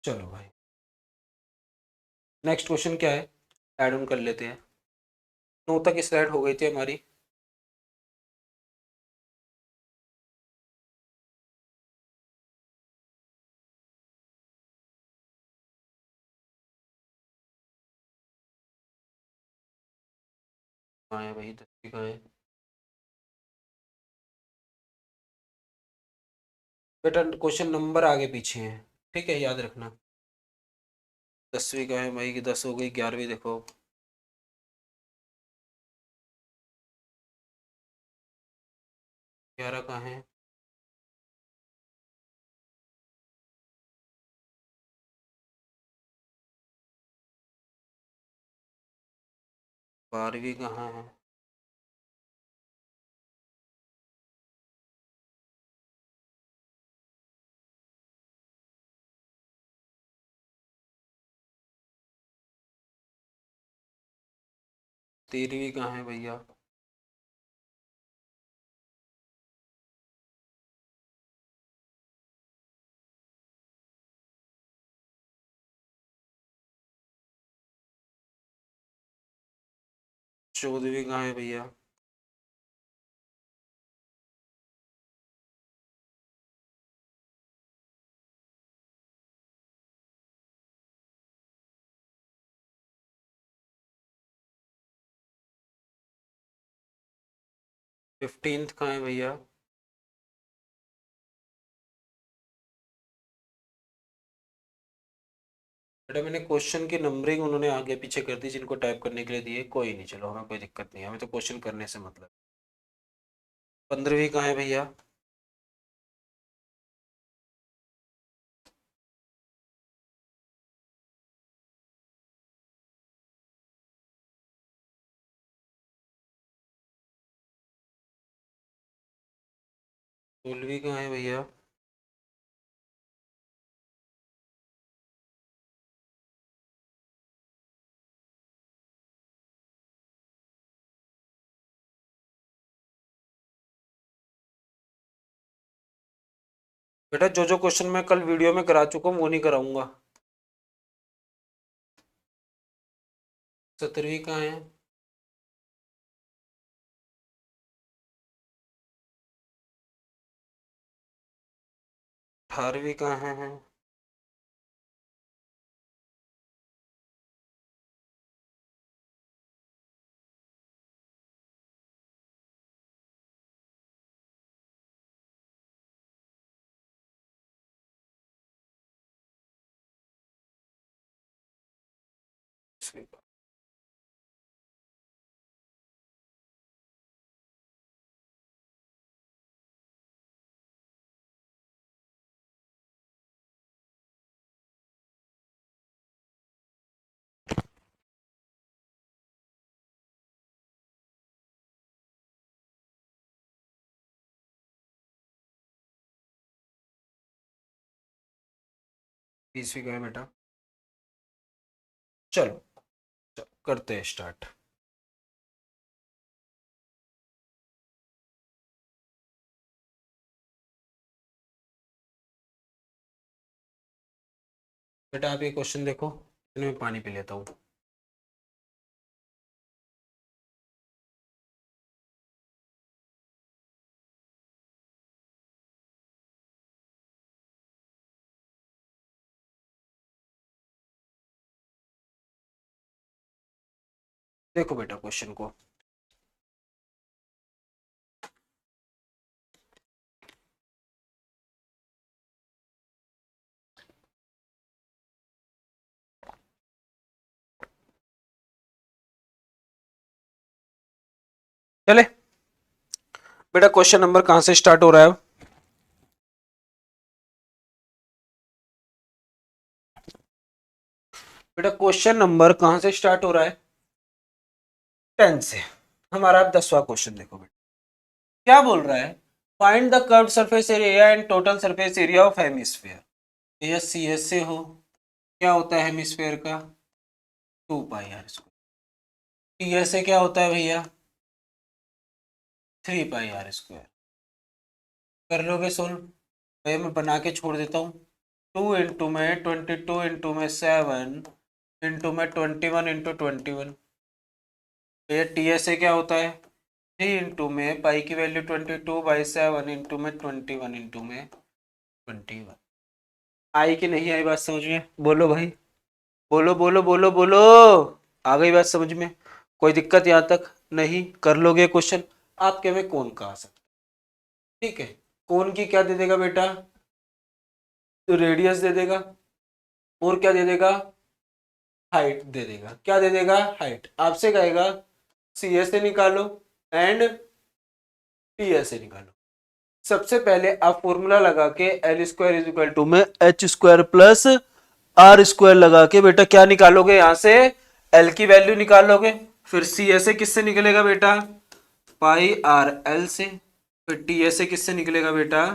चलो भाई, नेक्स्ट क्वेश्चन क्या है, ऐड ऑन कर लेते हैं। 9 तक स्लाइड हो गई थी हमारी। कहाँ है भाई, 10वीं कहाँ है बेटा, क्वेश्चन नंबर आगे पीछे है, ठीक है, याद रखना। 10वीं का है भाई, की 10 हो गई, 11वीं देखो। 11 कहाँ है, 12वीं कहाँ है, तेरहवीं कहाँ है भैया। चौदहवीं कहाँ है भैया। फिफ्टींथ कहाँ है भैया। बेटा मैंने क्वेश्चन की नंबरिंग उन्होंने आगे पीछे कर दी, जिनको टाइप करने के लिए दिए, कोई नहीं, चलो हमें कोई दिक्कत नहीं है, हमें तो क्वेश्चन करने से मतलब। 15वीं कहाँ है भैया। सोलहवीं कहाँ है भैया। बेटा जो जो क्वेश्चन मैं कल वीडियो में करा चुका हूँ वो नहीं कराऊंगा। 17वीं कहाँ है। 18वीं कहाँ है। बीसवीं का है बेटा। चलो, करते हैं स्टार्ट। बेटा आप ये क्वेश्चन देखो, इन्हें मैं पानी पी लेता हूँ। देखो बेटा क्वेश्चन को, चले बेटा, क्वेश्चन नंबर कहां से स्टार्ट हो रहा है। बेटा क्वेश्चन नंबर कहां से स्टार्ट हो रहा है, 10 से। हमारा 10वां क्वेश्चन देखो बेटा, क्या बोल रहा है, find the curved surface area and total surface area of hemisphere. ये सी एस से हो, क्या होता है हेमिस्फीयर का 2 पाई r²। टी एस से क्या होता है भैया 3 पाई r²। कर लोगे सोल्व? भैया मैं बना के छोड़ देता हूँ। 2 × 22 × 7 × 21 × 21। भैया टी एस से क्या होता है 3 × पाई की वैल्यू 22/7 में 21 आई कि नहीं आई बात समझ में? बोलो भाई, बोलो बोलो बोलो बोलो। आ गई बात समझ में? कोई दिक्कत यहाँ तक नहीं? कर लोगे क्वेश्चन? आपके में कौन का आ सकता है? ठीक है, कौन की क्या दे देगा बेटा? तो रेडियस दे देगा, और क्या दे देगा? हाइट दे देगा। क्या दे देगा? हाइट। आपसे कहेगा सी एस से निकालो एंड टी एस से निकालो। सबसे पहले आप फॉर्मूला लगा के L² में H² प्लस R² लगा के बेटा क्या निकालोगे? यहां से L की वैल्यू निकालोगे। फिर सी एस से किससे निकलेगा बेटा? πr/L से। फिर टी एस से किससे निकलेगा बेटा?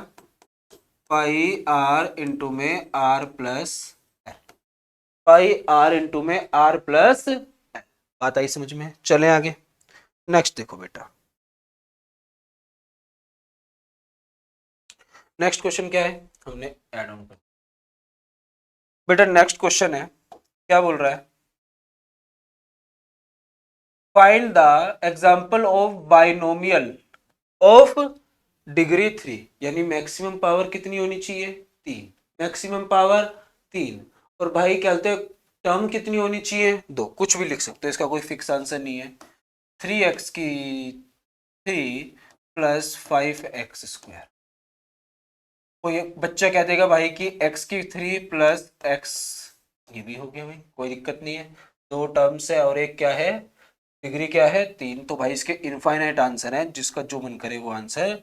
πr इंटू में R प्लस πr इंटू में R प्लस। बात आई समझ में? चले आगे। नेक्स्ट देखो बेटा, नेक्स्ट क्वेश्चन क्या है? हमने ऐड ऑन कर बेटा। नेक्स्ट क्वेश्चन है, क्या बोल रहा है? Find the example of binomial of degree 3, यानी मैक्सिमम पावर कितनी होनी चाहिए? 3। Maximum power 3। और भाई क्या बोलते हैं टर्म कितनी होनी चाहिए? 2। कुछ भी लिख सकते हो, इसका कोई फिक्स आंसर नहीं है। 3x की 3 प्लस 5x²। कोई एक बच्चा कह देगा भाई कि x की 3 प्लस x, ये भी हो गया भाई, कोई दिक्कत नहीं है। 2 टर्म्स है और एक क्या है? डिग्री क्या है? 3। तो भाई इसके इनफाइनाइट आंसर है, जिसका जो मन करे वो आंसर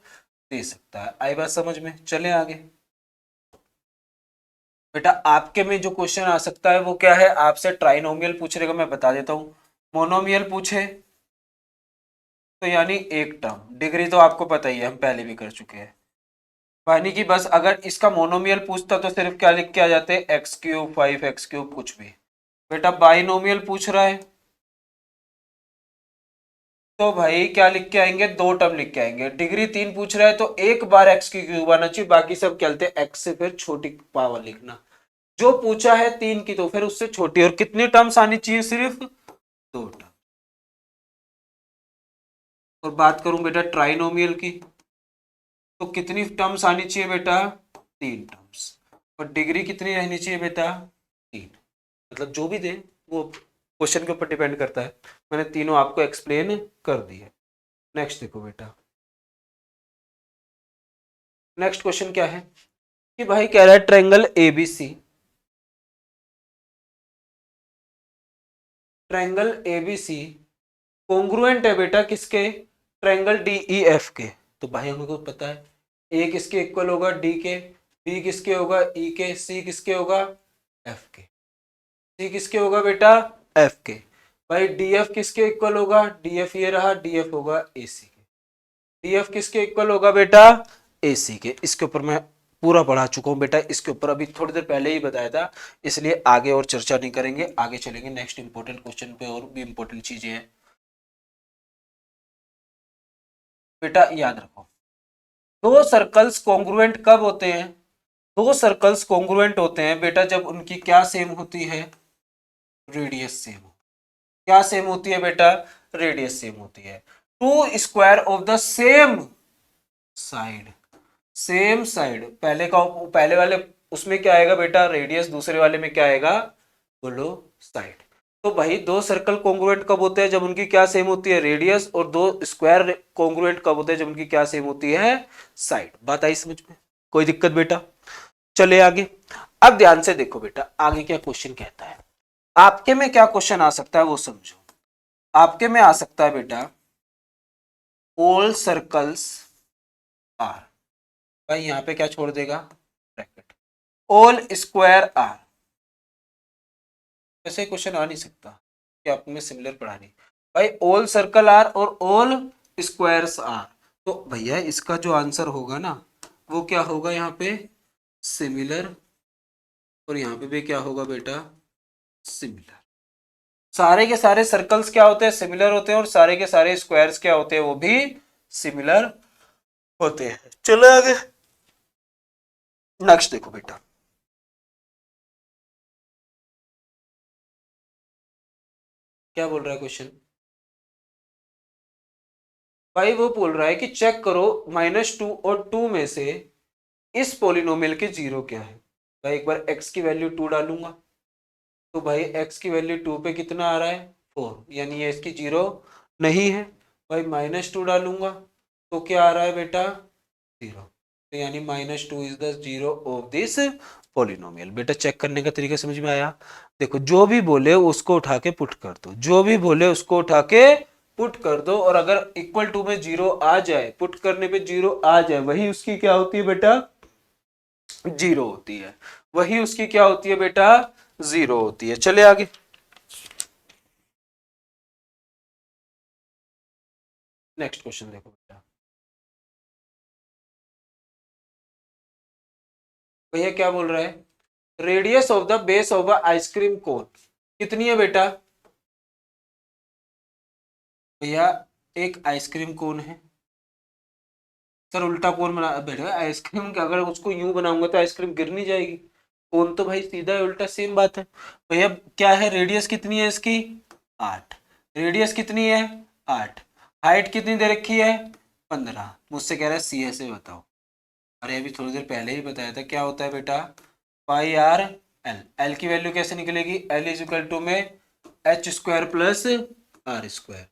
दे सकता है। आई बात समझ में? चले आगे। बेटा आपके में जो क्वेश्चन आ सकता है वो क्या है? आपसे ट्राइनोमियल पूछ रहेगा, मैं बता देता हूँ। मोनोमियल पूछे तो यानी एक टर्म, डिग्री तो आपको पता ही है, हम पहले भी कर चुके हैं। यानी कि बस अगर इसका मोनोमियल पूछता तो सिर्फ क्या लिख के आ जाते? x³ 5x³ कुछ भी। बेटा बाइनोमियल पूछ रहा है तो भाई क्या लिख के आएंगे? 2 टर्म लिख के आएंगे। डिग्री 3 पूछ रहा है तो एक बार x³ आना चाहिए, बाकी सब क्या लेते हैं? x से फिर छोटी पावर लिखना। जो पूछा है 3 की तो फिर उससे छोटी। और कितनी टर्म्स आनी चाहिए? सिर्फ 2 टर्म। और बात करूं बेटा ट्राइनोमियल की तो कितनी टर्म्स आनी चाहिए बेटा? 3 टर्म्स। और डिग्री कितनी रहनी चाहिए बेटा? 3। मतलब जो भी दे वो क्वेश्चन के ऊपर डिपेंड करता है। मैंने तीनों आपको एक्सप्लेन कर दी है। नेक्स्ट देखो बेटा, नेक्स्ट क्वेश्चन क्या है कि भाई कह रहा है triangle ABC, triangle ABC congruent है बेटा किसके? ट्रायंगल डीईएफ के। तो भाई हमको पता है ए किसके इक्वल होगा? डी के। बी किसके होगा? ई के। सी किसके होगा? एफ के। सी किसके होगा बेटा? एफ के। भाई डीएफ किसके इक्वल होगा? डीएफ ये रहा, डीएफ होगा एसी के। डीएफ किसके इक्वल होगा बेटा? एसी के। इसके ऊपर मैं पूरा पढ़ा चुका हूं बेटा, इसके ऊपर अभी थोड़ी देर पहले ही बताया था, इसलिए आगे और चर्चा नहीं करेंगे, आगे चलेंगे नेक्स्ट इंपॉर्टेंट क्वेश्चन पे। और भी इंपॉर्टेंट चीजें हैं बेटा, याद रखो। दो सर्कल्स कॉन्ग्रुएंट कब होते हैं? दो सर्कल्स कॉन्ग्रुएंट होते हैं बेटा जब उनकी क्या सेम होती है? Radius same. क्या सेम होती है बेटा? रेडियस सेम होती है। Two square of the same side, same side. पहले का, पहले वाले उसमें क्या आएगा बेटा? रेडियस। दूसरे वाले में क्या आएगा? बोलो साइड। तो भाई दो सर्कल कॉन्ग्रुएंट कब होते हैं? जब उनकी क्या सेम होती है? रेडियस। और दो स्क्वायर कॉन्ग्रुएंट कब होते हैं? जब उनकी क्या सेम होती है? साइड। बात आई समझ में? कोई दिक्कत बेटा? चले आगे। अब ध्यान से देखो बेटा आगे क्या क्वेश्चन कहता है। आपके में क्या क्वेश्चन आ सकता है वो समझो। आपके में आ सकता है बेटा ऑल सर्कल्स आर, भाई यहां पे क्या छोड़ देगा? ब्रैकेट। All square r. ऐसे क्वेश्चन आ नहीं सकता कि आप में सिमिलर पढ़ा नहीं। भाई ऑल सर्कल आर और ऑल स्क्वायर्स आर, तो भैया इसका जो आंसर होगा ना वो क्या होगा, यहाँ पे सिमिलर, और यहाँ पे भी क्या होगा बेटा, सिमिलर। सारे के सारे सर्कल्स क्या होते हैं, सिमिलर होते हैं, और सारे के सारे स्क्वायर्स क्या होते हैं, वो भी सिमिलर होते हैं। चलो आगे, नेक्स्ट देखो बेटा। क्या बोल रहा है क्वेश्चन, भाई वो बोल रहा है कि चेक करो -2 और 2 में से इस पोलिनोमियल के जीरो क्या है। भाई एक बार x की वैल्यू 2 डालूंगा, तो भाई x की वैल्यू 2 पे कितना आ रहा है, 4, यानी ये इसकी जीरो नहीं है। भाई -2 डालूंगा तो क्या आ रहा है बेटा, जीरो। तो यानी -2 is the zero of this polynomial. बेटा चेक करने का तरीका समझ में आया। देखो जो भी बोले उसको उठा के पुट कर दो, जो भी बोले उसको उठा के पुट कर दो, और अगर इक्वल टू में जीरो आ जाए, पुट करने पे जीरो आ जाए, वही उसकी क्या होती है बेटा, जीरो होती है। वही उसकी क्या होती है बेटा, जीरो होती है। चले आगे, नेक्स्ट क्वेश्चन देखो बेटा। भैया क्या बोल रहा है, radius of the base of a ice cream cone कितनी है बेटा। भैया एक आइसक्रीम कोन है, सर उल्टा कोन बना बैठा, आइसक्रीम का अगर उसको यूं बनाऊंगा तो आइसक्रीम गिर नहीं जाएगी। कोन तो भाई सीधा है, उल्टा सेम बात है। भैया क्या है, रेडियस कितनी है इसकी, 8। रेडियस कितनी है, 8। हाइट कितनी दे रखी है, 15। मुझसे कह रहा है सी से बताओ। अरे अभी थोड़ी देर पहले ही बताया था, क्या होता है बेटा, पाई आर एल। एल की वैल्यू कैसे निकलेगी, एल इज इक्वल टू में h square plus r square.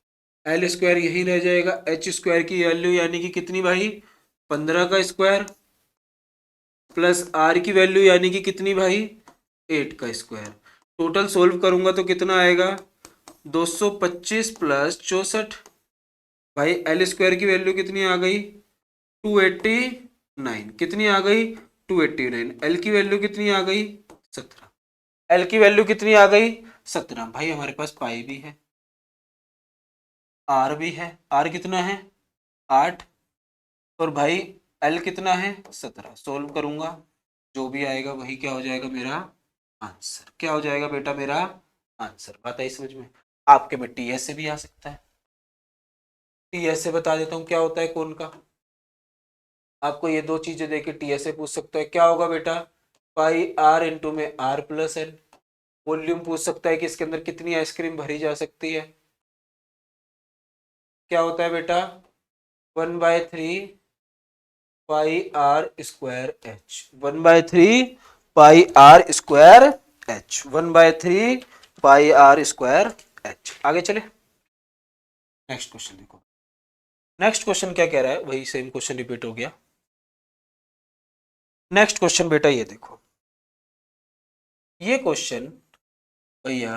L square यही रह जाएगा, एच स्क्वायर की वैल्यू यानी कि कितनी भाई, 15 का स्क्वायर, प्लस आर की वैल्यू यानी कि कितनी भाई, 8 का स्क्वायर। टोटल सोल्व करूंगा तो कितना आएगा, 225 प्लस 64। भाई एल स्क्वायर की वैल्यू कितनी आ गई, 289। कितनी आ गई, 289। एल की वैल्यू कितनी आ गई, 17। एल की वैल्यू कितनी आ गई, 17। भाई हमारे पास पाई भी है, आर भी है। आर कितना है, 8, और भाई एल कितना है, 17। सोल्व करूंगा, जो भी आएगा वही क्या हो जाएगा, मेरा आंसर। क्या हो जाएगा बेटा, मेरा आंसर। बात आई समझ में। आपके में टीएस से भी आ सकता है, टीएस से बता देता हूँ क्या होता है कौन का। आपको ये दो चीजें देके टीएस से पूछ सकता है, क्या होगा बेटा, पाई आर इंटू में आर प्लस एन। वॉल्यूम पूछ सकता है कि इसके अंदर कितनी आइसक्रीम भरी जा सकती है। क्या होता है बेटा, 1/3 pi r square h. 1/3 pi r square h. 1/3 pi r square h. आगे चले, नेक्स्ट क्वेश्चन देखो। नेक्स्ट क्वेश्चन क्या कह रहा है, वही सेम क्वेश्चन रिपीट हो गया। नेक्स्ट क्वेश्चन बेटा ये देखो, ये क्वेश्चन भैया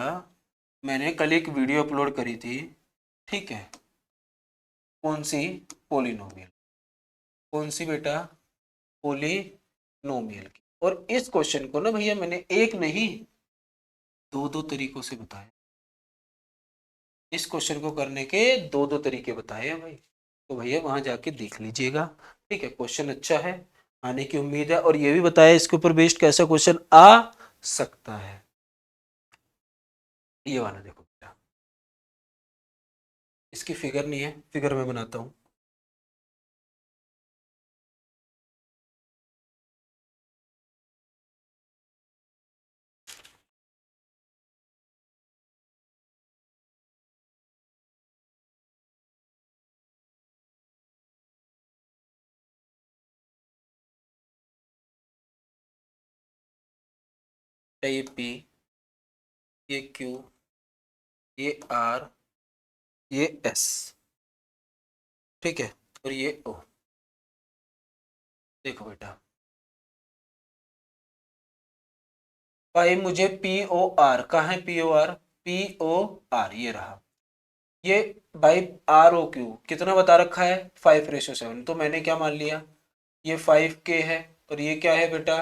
मैंने कल एक वीडियो अपलोड करी थी, ठीक है, कौन सी, पोलिनोमियल। कौन सी बेटा, पोलिनोमियल की। और इस क्वेश्चन को ना भैया मैंने एक नहीं, दो दो तरीकों से बताया। इस क्वेश्चन को करने के दो दो तरीके बताए हैं भाई, तो भैया वहां जाके देख लीजिएगा। ठीक है, क्वेश्चन अच्छा है, आने की उम्मीद है, और ये भी बताया इसके ऊपर बेस्ड कैसा क्वेश्चन आ सकता है। ये वाला देखो बेटा, इसकी फिगर नहीं है, फिगर मैं बनाता हूं। ये पी, ये क्यू, ये आर, ये एस, ठीक है, और ये ओ। देखो बेटा भाई मुझे पी ओ आर, कहाँ है P O R, P O R ये रहा। ये भाई आर ओ क्यू कितना बता रखा है, 5:7। तो मैंने क्या मान लिया, ये 5K है, और ये क्या है बेटा,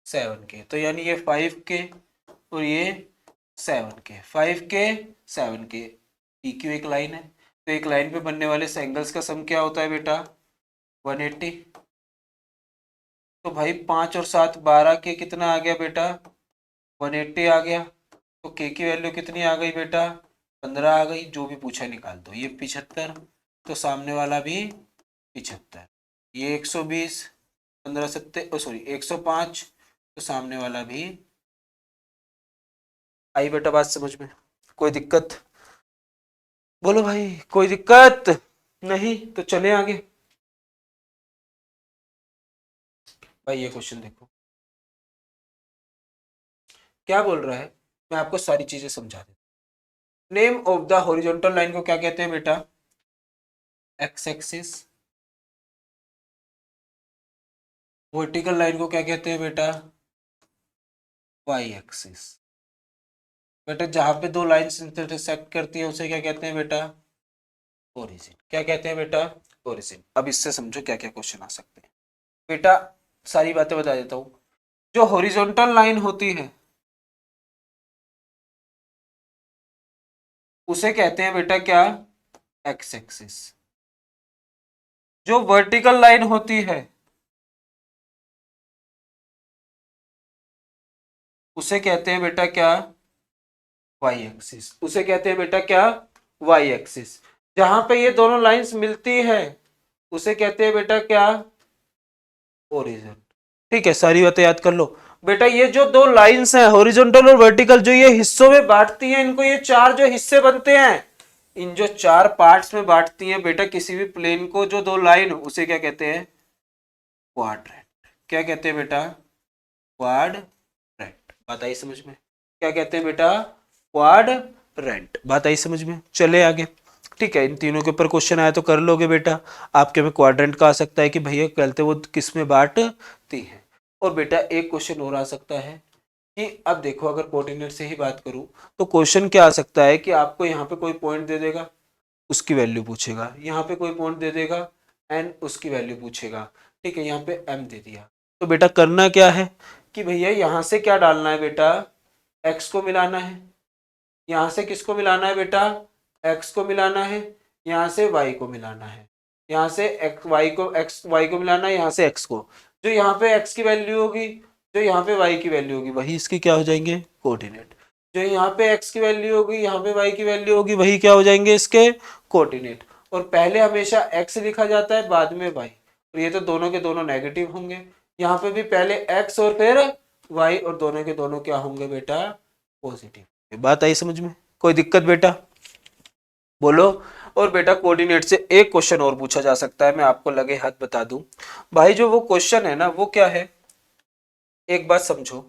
7K। तो यानी ये 5K और ये 7K, 5K 7K। P Q एक लाइन है, तो एक लाइन पे बनने वाले एंगल्स का सम क्या होता है बेटा, 180। तो भाई 5 और 7 12 के कितना आ गया बेटा, 180 आ गया। तो के की वैल्यू कितनी आ गई बेटा, 15 आ गई। जो भी पूछा निकाल दो। ये 75, तो सामने वाला भी 75। ये 120, 15 सत्ते सॉरी 105, तो सामने वाला भी। आई बेटा बात समझ में, कोई दिक्कत? बोलो भाई, कोई दिक्कत? नहीं तो चले आगे। भाई ये क्वेश्चन देखो क्या बोल रहा है, मैं आपको सारी चीजें समझा देता हूं। Name of the horizontal line को क्या कहते हैं बेटा, एक्स एक्सिस। वर्टिकल लाइन को क्या कहते हैं बेटा, वाई एक्सिस। बेटा जहां पे दो लाइंस इंटरसेक्ट करती है उसे क्या कहते हैं बेटा, ओरिजिन। क्या कहते हैं बेटा, ओरिजिन। अब इससे समझो क्या क्या क्वेश्चन आ सकते हैं बेटा, सारी बातें बता देता हूं। जो हॉरिजॉन्टल लाइन होती है उसे कहते हैं बेटा क्या, एक्स एक्सिस। जो वर्टिकल लाइन होती है उसे कहते हैं बेटा क्या, वाई एक्सिस। उसे कहते हैं बेटा क्या, वाई एक्सिस। जहां पे ये दोनों लाइंस मिलती है उसे कहते हैं बेटा क्या, ओरिजिन। ठीक है, सारी बातें याद कर लो बेटा। ये जो दो लाइंस हैं हॉरिजॉन्टल और वर्टिकल, जो ये हिस्सों में बांटती हैं, इनको ये चार जो हिस्से बनते हैं, इन जो चार पार्ट्स में बांटती हैं बेटा किसी भी प्लेन को, जो दो लाइन, उसे क्या कहते हैं, क्वाड्रेंट। क्या कहते हैं बेटा, क्वाड्रेंट। बात आई समझ में? क्या कहते हैं बेटा, क्वाड्रेंट। बात आई समझ में? चले आगे। ठीक है, इन तीनों के ऊपर क्वेश्चन आया तो कर लोगे बेटा। आपके में क्वाड्रेंट का आ सकता है कि भैया कहते वो किस में बांटती है। और बेटा एक क्वेश्चन और आ सकता है कि अब देखो, अगर कोऑर्डिनेट से ही बात करूं तो क्वेश्चन क्या आ सकता है कि आपको यहाँ पे कोई पॉइंट दे देगा, उसकी वैल्यू पूछेगा। यहाँ पे कोई पॉइंट दे देगा एन, उसकी वैल्यू पूछेगा। ठीक है, यहाँ पे एम दे दिया। तो बेटा करना क्या है कि भैया यहाँ से क्या डालना है बेटा, एक्स को मिलाना है। यहाँ से किसको मिलाना है बेटा, एक्स को मिलाना है। यहाँ से वाई को मिलाना है। यहाँ से एक्स वाई को मिलाना है, यहाँ से एक्स को। जो यहाँ पे एक्स की वैल्यू होगी, जो यहाँ पे वाई की वैल्यू होगी, वही इसकी क्या हो जाएंगे, कोऑर्डिनेट। जो यहाँ पे एक्स की वैल्यू होगी, यहाँ पे वाई की वैल्यू होगी, वही क्या हो जाएंगे इसके कोऑर्डिनेट। और पहले हमेशा एक्स लिखा जाता है, बाद में वाई। और ये तो दोनों के दोनों नेगेटिव होंगे। यहाँ पे भी पहले एक्स और फिर वाई, और दोनों के दोनों क्या होंगे बेटा, पॉजिटिव। बात आई समझ में? कोई दिक्कत बेटा? बोलो। और बेटा कोऑर्डिनेट से एक क्वेश्चन और पूछा जा सकता है, मैं आपको लगे हाथ बता दूं भाई। जो वो क्वेश्चन है ना, वो क्या है, एक बात समझो।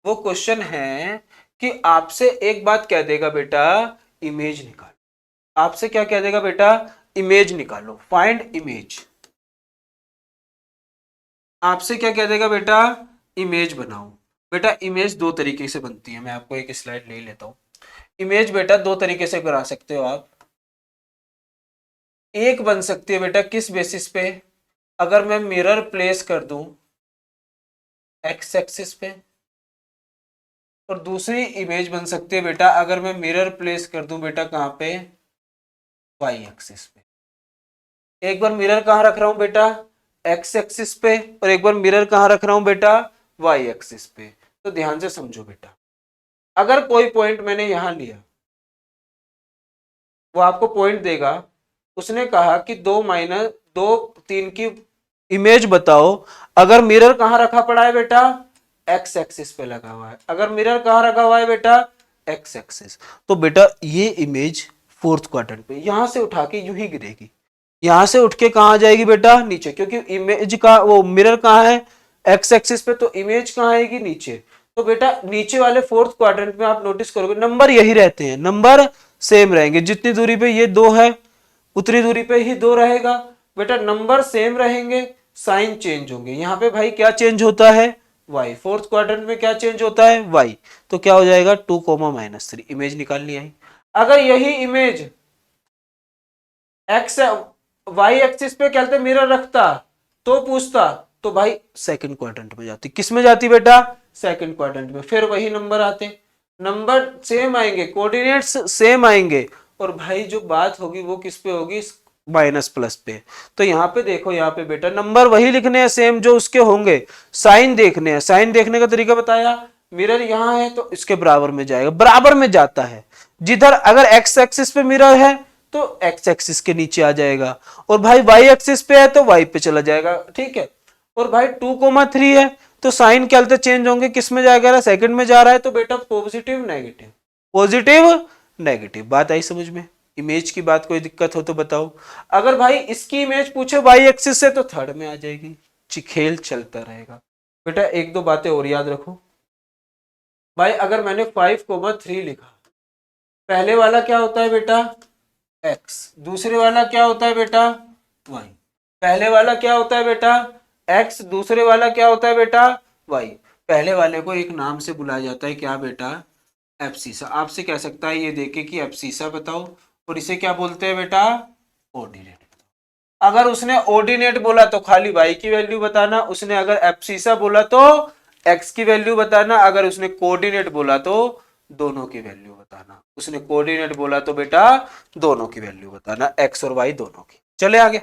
वो क्वेश्चन है कि आपसे एक बात कह देगा बेटा, इमेज निकालो। आपसे क्या कह देगा बेटा, इमेज निकालो, फाइंड इमेज। आपसे क्या कह देगा बेटा, इमेज बनाओ। बेटा इमेज दो तरीके से बनती है, मैं आपको एक स्लाइड ले लेता हूं। इमेज बेटा दो तरीके से बना सकते हो आप। एक बन सकती है बेटा किस बेसिस पे, अगर मैं मिरर प्लेस कर दूं एक्स एक्सिस पे। और दूसरी इमेज बन सकती है बेटा अगर मैं मिरर प्लेस कर दूं बेटा कहां पे, वाई एक्सिस पे। एक बार मिरर कहां रख रहा हूं बेटा, एक्स एक्सिस पे, और एक बार मिरर कहां रख रहा हूं बेटा, वाई एक्सिस पे। तो ध्यान से समझो बेटा, अगर कोई पॉइंट मैंने यहां लिया, वो आपको पॉइंट देगा। उसने कहा कि 2 - 2 3 की इमेज बताओ। अगर मिरर कहां रखा पड़ा है बेटा, एक्स एक्सिस पे लगा हुआ है। अगर मिरर कहां रखा हुआ है बेटा, एक्स एक्सिस। तो बेटा ये इमेज फोर्थ क्वाड्रेंट पे यहां से उठा के यूं ही गिरेगी। यहां से उठ के कहां जाएगी बेटा, नीचे। क्योंकि इमेज का वो मिरर कहां है, एक्स एक्सिस पे, तो इमेज कहां आएगी, नीचे। तो बेटा नीचे वाले फोर्थ क्वाड्रेंट में आप नोटिस करोगे नंबर यही रहते हैं, नंबर सेम रहेंगे। जितनी दूरी पे ये 2 है उतनी दूरी पे ही 2 रहेगा। बेटा नंबर सेम रहेंगे, साइन चेंज होंगे। यहाँ पे भाई क्या चेंज होता है, y। फोर्थ क्वाड्रेंट में क्या चेंज होता है, y। तो क्या हो जाएगा 2, -3। इमेज निकालनी है। अगर यही इमेज एक्स वाई एक्सिस पे कहते मिरर रखता तो पूछता, तो भाई सेकंड क्वाड्रेंट में जाती। किस में जाती बेटा, सेकंड क्वाड्रेंट में। फिर वही नंबर आते, नंबर सेम आएंगे, कोऑर्डिनेट्स सेम आएंगे। और भाई जो बात होगी वो किस पे होगी, माइनस प्लस पे। तो यहाँ पे देखो, यहाँ पे बेटा नंबर वही लिखने हैं सेम जो उसके होंगे, साइन देखने हैं। साइन देखने का तरीका बताया, मिरर यहाँ है तो इसके बराबर में जाएगा, बराबर में जाता है। जिधर अगर एक्स एक्सिस पे मिरर है तो एक्स एक्सिस के नीचे आ जाएगा, और भाई वाई एक्सिस पे है तो वाई पे चला जाएगा, ठीक है। और भाई 2,3 है तो साइन क्या चेंज होंगे, किस में जाएगा, सेकंड में जा रहा है, तो बेटा पॉजिटिव नेगेटिव, पॉजिटिव नेगेटिव। बात आई समझ में? इमेज की बात कोई दिक्कत हो तो बताओ। अगर भाई इसकी इमेज पूछे वाई एक्सिस से तो थर्ड में आ जाएगी। खेल चलता रहेगा बेटा। एक दो बातें और याद रखो भाई। अगर मैंने 5,3 लिखा, पहले वाला क्या होता है बेटा x, दूसरे वाला क्या होता है बेटा y। पहले वाला क्या होता है बेटा x, दूसरे वाला क्या होता है बेटा y। पहले वाले को एक नाम से बुलाया जाता है, क्या बेटा एब्सिसा। आपसे कह सकता है ये देखे कि एब्सिसा बताओ, और इसे क्या बोलते हैं बेटा ऑर्डिनेट। अगर उसने ऑर्डिनेट बोला तो खाली y की वैल्यू बताना, उसने अगर एब्सिसा बोला तो x की वैल्यू बताना, अगर उसने कोऑर्डिनेट बोला तो दोनों की वैल्यू बताना। उसने कोऑर्डिनेट बोला तो बेटा दोनों की वैल्यू बताना, x और y दोनों की। चले आगे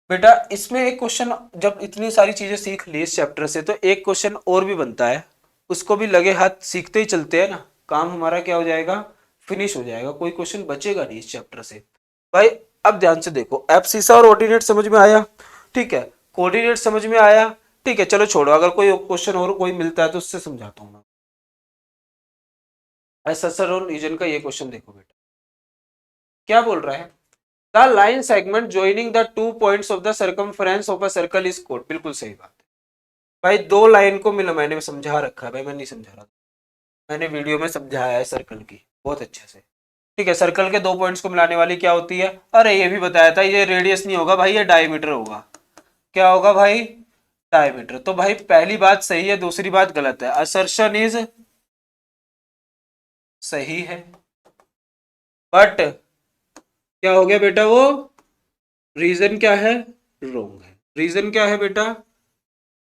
बेटा। इसमें एक क्वेश्चन, जब इतनी सारी चीजें सीख ली इस चैप्टर से, तो एक क्वेश्चन और भी बनता है, उसको भी लगे हाथ सीखते ही चलते हैं ना, काम हमारा क्या हो जाएगा, फिनिश हो जाएगा, कोई क्वेश्चन बचेगा नहीं इस चैप्टर से। भाई अब ध्यान से देखो, एब्सिसा और ऑर्डिनेट समझ में आया, ठीक है, कोऑर्डिनेट समझ में आया, ठीक है। चलो छोड़ो, अगर कोई क्वेश्चन और कोई मिलता है तो उससे समझाता हूं मैं। एसएसआर और रीजन का ये क्वेश्चन देखो बेटा, क्या बोल रहा है, the line segment joining the 2 points of the circumference of a circle is code. बिल्कुल सही बात है भाई, दो लाइन को मिला, मैंने समझा रखा है भाई, मैं नहीं समझा रहा, मैंने वीडियो में समझाया है सर्कल की बहुत अच्छे से, ठीक है। सर्कल के दो पॉइंट्स को मिलाने वाली क्या होती है, अरे ये भी बताया था, ये रेडियस नहीं होगा भाई, ये डायमीटर होगा। क्या होगा भाई डायमीटर। तो भाई पहली बात सही है, दूसरी बात गलत है। असर्शन इज सही है, बट क्या हो गया बेटा वो, रीजन क्या है रोंग है। रीजन क्या है बेटा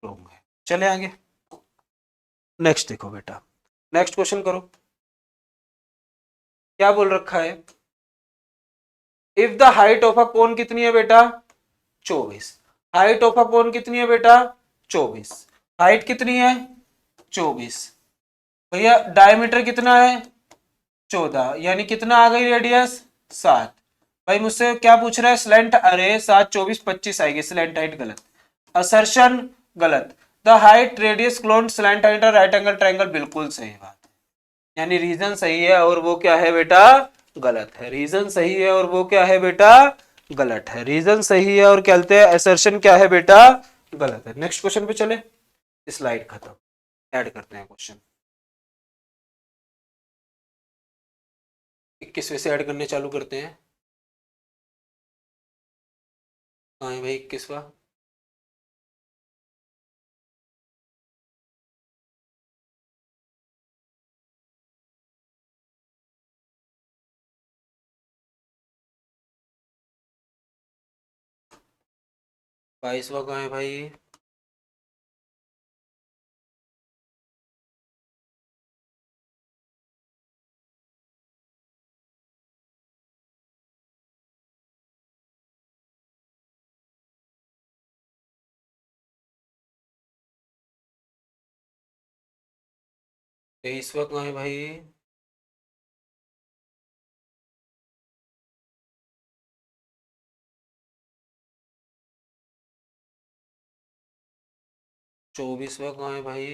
रोंग है। चले आगे, नेक्स्ट देखो बेटा, नेक्स्ट क्वेश्चन करो। क्या बोल रखा है, if the height of a cone कितनी है बेटा 24। हाइट ऑफ अ कोन कितनी है बेटा 24। हाइट कितनी है 24। भैया डायमीटर कितना है 14, यानी कितना आ गई रेडियस 7। भाई मुझसे क्या पूछ रहा है स्लेंट, अरे 7 24 25 आएगी, स्लेंट हाइट गलत, असर्शन गलत, the height radius clone slant height right angle triangle बिल्कुल सही बात है। यानी रीजन सही है और वो क्या है बेटा गलत है। रीजन सही है और वो क्या है बेटा गलत है। रीजन सही है और क्या कहते हैं असर्शन क्या है बेटा गलत है। नेक्स्ट क्वेश्चन पे चले, स्लाइड खत्म, ऐड करते हैं क्वेश्चन। 21वें से ऐड करने चालू करते हैं। हाँ भाई 21वां, 22वां कहाँ है भाई, 23वां कहाँ है भाई, 24वां कहाँ है भाई,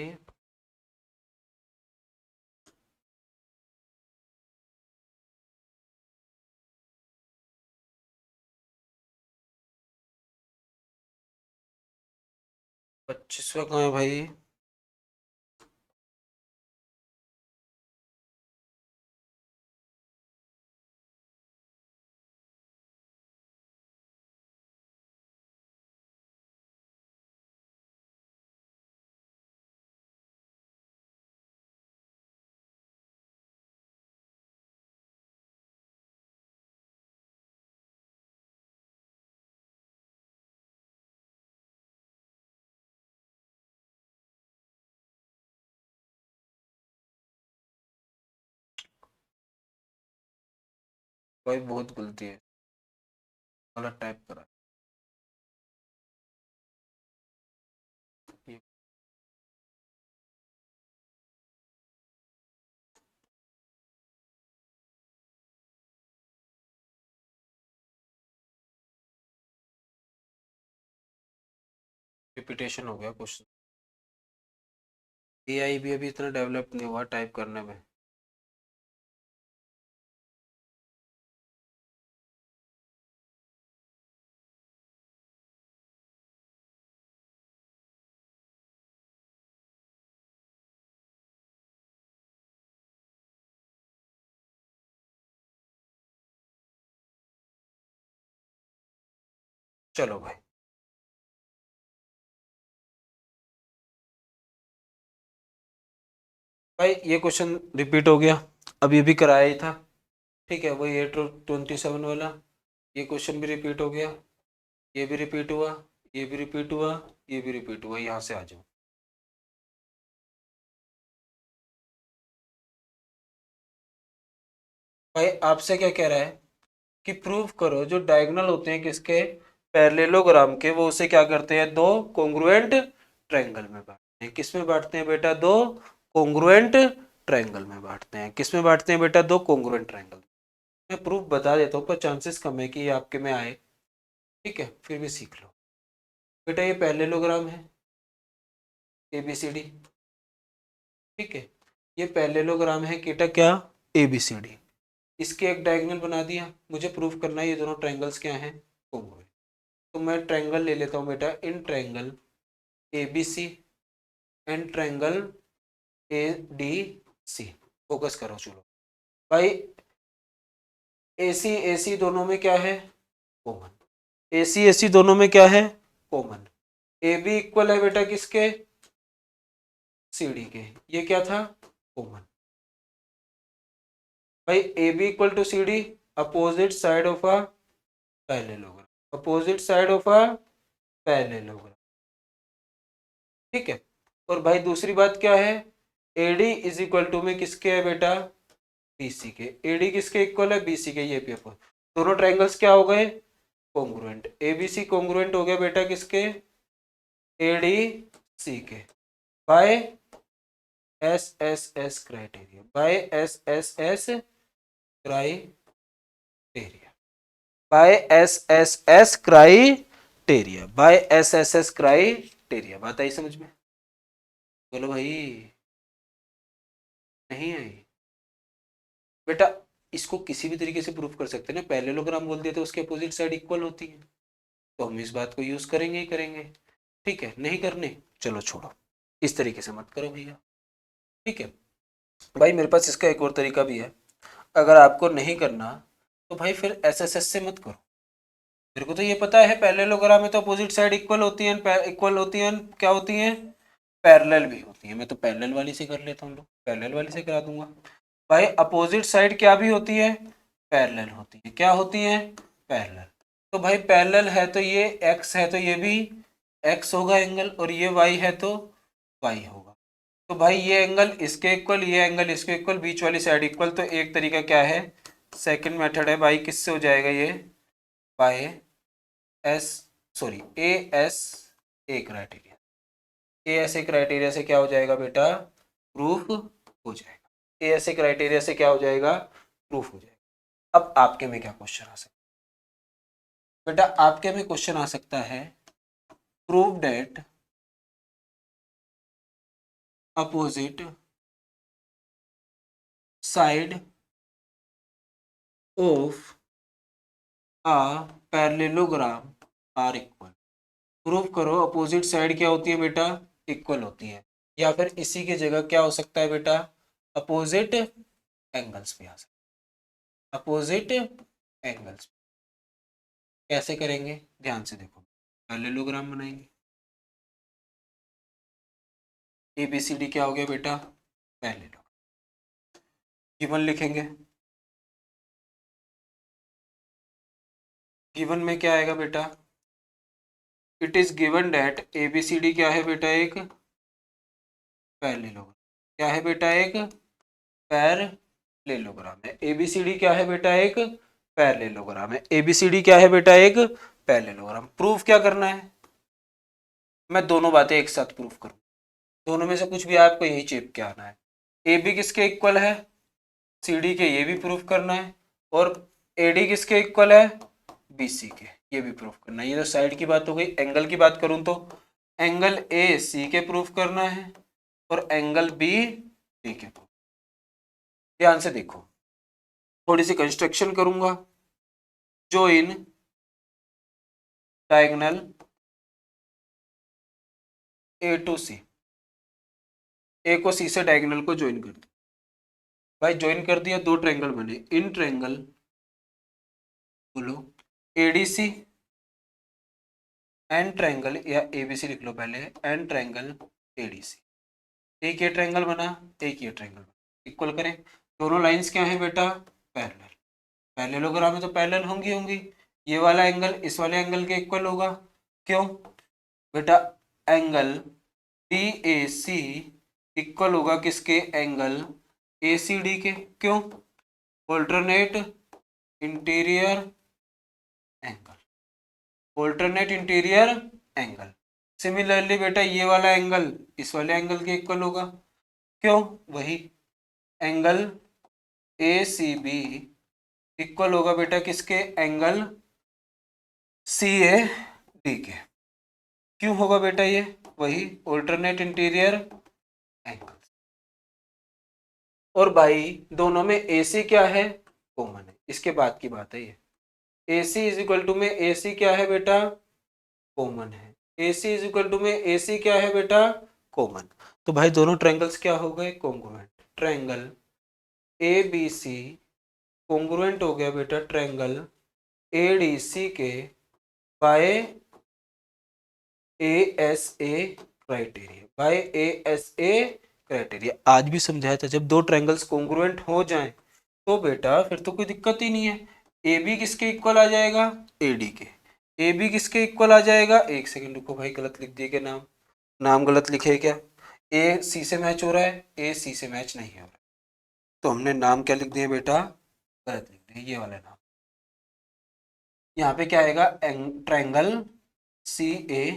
25वां कहाँ है भाई, भाई बहुत गलती है। गलत टाइप करा। रिपीटेशन हो गया क्वेश्चन। एआई भी अभी इतना डेवलप नहीं हुआ टाइप करने में। चलो भाई, भाई ये क्वेश्चन रिपीट हो गया, अभी अभी कराया ही था। ठीक है, वही 827 वाला। ये क्वेश्चन भी रिपीट हो गया, ये भी रिपीट हुआ, ये भी रिपीट हुआ, ये भी रिपीट हुआ। यहाँ से आ जाओ भाई, आपसे क्या कह रहा है कि प्रूव करो जो डायगोनल होते हैं किसके, पैरेललोग्राम के, वो उसे क्या करते हैं, दो कॉन्ग्रुएंट ट्रायंगल में बांटते हैं। किस में बांटते हैं बेटा, दो कॉन्ग्रुएंट ट्रायंगल में बांटते हैं। किस में बांटते हैं बेटा, दो कॉन्ग्रुएंट ट्रायंगल। मैं प्रूफ बता देता हूँ पर चांसेस कम है कि ये आपके में आए। ठीक है, फिर भी सीख लो बेटा। ये पैरेललोग्राम है ABCD। ठीक है, ये पैरेललोग्राम है बेटा क्या, ABCD। इसके एक डायगोनल बना दिया, मुझे प्रूफ करना है ये दोनों ट्रायंगल्स क्या हैं, कॉन्ग्रुएंट। तो मैं ट्रायंगल ले लेता हूँ बेटा, in triangle ABC and triangle ADC। Focus करो चलो भाई। AC दोनों में क्या है, कॉमन। AC दोनों में क्या है, कॉमन। AB इक्वल है बेटा किसके, CD के। ये क्या था, कॉमन। भाई AB equal to CD, opposite side of a parallelogram, opposite side of a parallelogram. ठीक है, और भाई दूसरी बात क्या है, AD इज इक्वल टू में किसके है बेटा, BC के। AD किसके इक्वल है, BC के। ये पेपर दोनों ट्रायंगल्स क्या हो गए, कॉन्ग्रुएंट। ABC कॉन्ग्रुएंट हो गया बेटा किसके, ADC के, by SSS criteria, by SSS criteria, by SSS criteria, by SSS criteria. बात आई समझ में, बोलो भाई। नहीं आई बेटा, इसको किसी भी तरीके से प्रूफ कर सकते हैं ना। पैरेललोग्राम बोल दिया तो उसके अपोजिट साइड इक्वल होती है, तो हम इस बात को यूज करेंगे ही करेंगे। ठीक है, नहीं करने चलो छोड़ो, इस तरीके से मत करो भैया। ठीक है भाई, मेरे पास इसका एक और तरीका भी है। अगर आपको नहीं करना तो भाई फिर SSS से मत करो। मेरे को तो ये पता है पैरेललोग्राम में तो अपोजिट साइड इक्वल होती है, इक्वल होती है, क्या होती है, पैरेलल भी होती है। मैं तो पैरेलल वाली से कर लेता हूँ, लोग पैरेलल वाली से करा दूंगा। भाई अपोजिट साइड क्या भी होती है, पैरेलल होती है। क्या होती है, पैरेलल। तो भाई पैरेलल है तो ये x है तो ये भी x होगा एंगल, और ये y है तो y होगा। तो भाई ये एंगल इसके इक्वल, ये एंगल इसके इक्वल, बीच वाली साइड इक्वल। तो एक तरीका क्या है, सेकंड मेथड है भाई, किससे हो जाएगा ये, by S sorry ASA criteria. ASA criteria से क्या हो जाएगा बेटा, प्रूफ हो जाएगा। ASA क्राइटेरिया से क्या हो जाएगा, प्रूफ हो जाएगा। अब आपके में क्या क्वेश्चन आ सकता है बेटा, आपके में क्वेश्चन आ सकता है, prove that opposite side of a parallelogram are equal. Prove करो अपोजिट साइड क्या होती है बेटा, इक्वल होती है। या फिर इसी की जगह क्या हो सकता है बेटा, अपोजिट एंगल्स भी आ सकते, अपोजिट एंगल्स। कैसे करेंगे, ध्यान से देखो। पैरेललोग्राम बनाएंगे, ABCD क्या हो गया बेटा, पैरेललोग्राम। गिवन लिखेंगे, गिवन में क्या आएगा बेटा, it is given that ABCD क्या है बेटा, एक पैरेललोग्राम। क्या है बेटा, एक पैरेललोग्राम है। ABCD क्या है बेटा, एक पैरेललोग्राम है। एबीसीडी क्या है बेटा? एक पैरेललोग्राम। प्रूफ क्या करना है? मैं दोनों बातें एक साथ प्रूफ करूँ, दोनों में से कुछ भी आपको यही चेप के आना है। ए बी किसके इक्वल है? सी डी के, ये भी प्रूफ करना है। और ए डी किसके इक्वल है? बी सी के, ये भी प्रूफ करना है। ये तो साइड की बात हो गई। एंगल की बात करूं तो एंगल ए सी के प्रूफ करना है और एंगल बी डी के प्रूफ। ध्यान से देखो, थोड़ी सी कंस्ट्रक्शन करूंगा। जोइन डायगोनल ए टू सी, ए को सी से डायगोनल को ज्वाइन कर दिया भाई, ज्वाइन कर दिया, दो ट्रायंगल बने। इन ट्रायंगल बोलो एडीसी एंड ट्रायंगल, या एबीसी लिख लो पहले, एंड ट्रायंगल एडीसी। एक ये ट्रायंगल बना, एक ये ट्रायंगल बना, इक्वल करें। दोनों लाइंस क्या है बेटा? पैरेलल। पैरेललोग्राम में तो पैरेलल होंगी होंगी। ये वाला एंगल इस वाले एंगल के इक्वल होगा। क्यों बेटा? Angle D A C equal होगा किसके? एंगल ए सी डी के। क्यों? Alternate interior angle, alternate interior angle. Similarly बेटा ये वाला एंगल इस वाले एंगल के इक्वल होगा। क्यों? वही angle A C B equal होगा बेटा किसके? एंगल सी ए डी के। क्यों होगा बेटा? ये वही ऑल्टरनेट इंटीरियर एंगल। और भाई दोनों में AC क्या है? कॉमन है। इसके बाद की बात है ये। AC इज इक्वल टू में AC क्या है बेटा? कॉमन है। AC इज इक्वल टू में AC क्या है बेटा? कॉमन। तो भाई दोनों ट्रायंगल्स क्या हो गए? कॉन्ग्रुएंट। ट्रायंगल ABC कॉन्ग्रुएंट हो गया बेटा ट्रायंगल ADC के by ASA criteria, by ASA criteria. आज भी समझाया था, जब दो ट्रायंगल्स कॉन्ग्रुएंट हो जाएं तो बेटा फिर तो कोई दिक्कत ही नहीं है। ए बी किसके इक्वल आ जाएगा? ए डी के। ए बी किसके इक्वल आ जाएगा? एक सेकंड रुको भाई, गलत लिख दिए क्या? नाम गलत लिखे क्या? ए सी से मैच हो रहा है, ए सी से मैच नहीं हो रहा है, तो हमने नाम क्या लिख दिया बेटा? गलत लिख दिया, ये वाला नाम। यहाँ पे क्या आएगा? ट्रायंगल सी ए,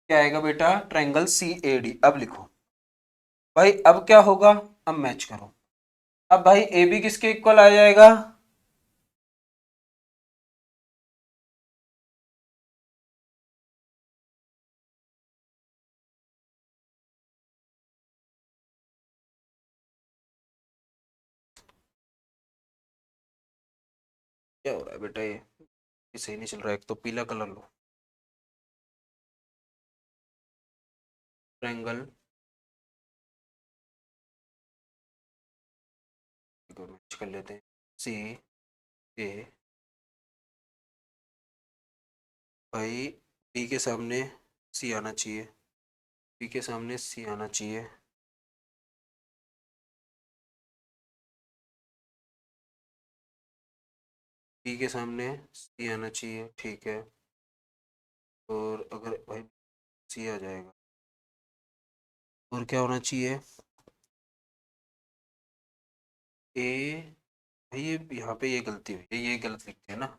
क्या आएगा बेटा? Triangle C A D. अब लिखो भाई, अब क्या होगा? अब मैच करो। अब भाई ए बी किसके इक्वल आ जाएगा? क्या हो रहा है बेटा? ये सही नहीं चल रहा है। एक तो पीला कलर लो। ट्रायंगल मैच कर लेते हैं। सी ए, भाई बी के सामने सी आना चाहिए, बी के सामने सी आना चाहिए। बी के सामने सी आना चाहिए, ठीक है। और अगर भाई सी आ जाएगा, और क्या होना चाहिए? ए, भाई ये यहाँ पे ये गलती हुई है, ये गलत लिखते हैं ना,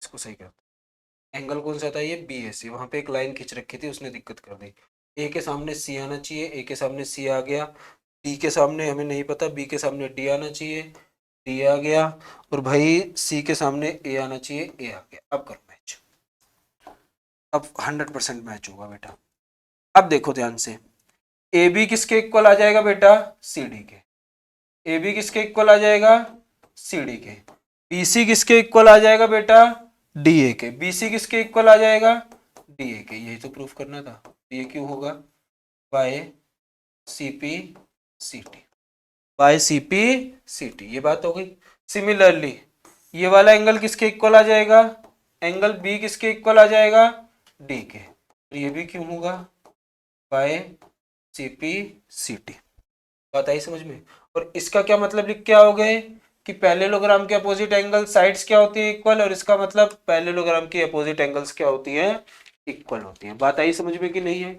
इसको सही करते। एंगल कौन सा था? ये बी ए सी। वहाँ पे एक लाइन खींच रखी थी, उसने दिक्कत कर दी। ए के सामने सी आना चाहिए, ए के सामने सी आ गया। डी के सामने हमें नहीं पता, बी के सामने डी आना चाहिए, डी आ गया। और भाई सी के सामने ए आना चाहिए, ए आ गया। अब करो मैच, अब 100% मैच होगा बेटा। अब देखो ध्यान से, ए बी किसके इक्वल आ जाएगा बेटा? सी डी के। ए बी किसके इक्वल आ जाएगा? सी डी के। बी सी किसके इक्वल आ जाएगा बेटा? डी ए के। बी सी किसके इक्वल आ जाएगा? डी ए के। यही तो प्रूफ करना था। ये क्यों होगा? By C P C T, by C P C T. ये बात हो गई। सिमिलरली ये वाला एंगल किसके इक्वल आ जाएगा? एंगल बी किसके इक्वल आ जाएगा? डी के। ये भी क्यों होगा? By C P C T. बात आई समझ में? और इसका क्या मतलब लिख के आओगे कि पैरेललोग्राम के अपोजिट एंगल साइड्स क्या होती है? इक्वल। और इसका मतलब पैरेललोग्राम की अपोजिट एंगल्स क्या होती हैं? इक्वल होती हैं। बात आई समझ में कि नहीं है?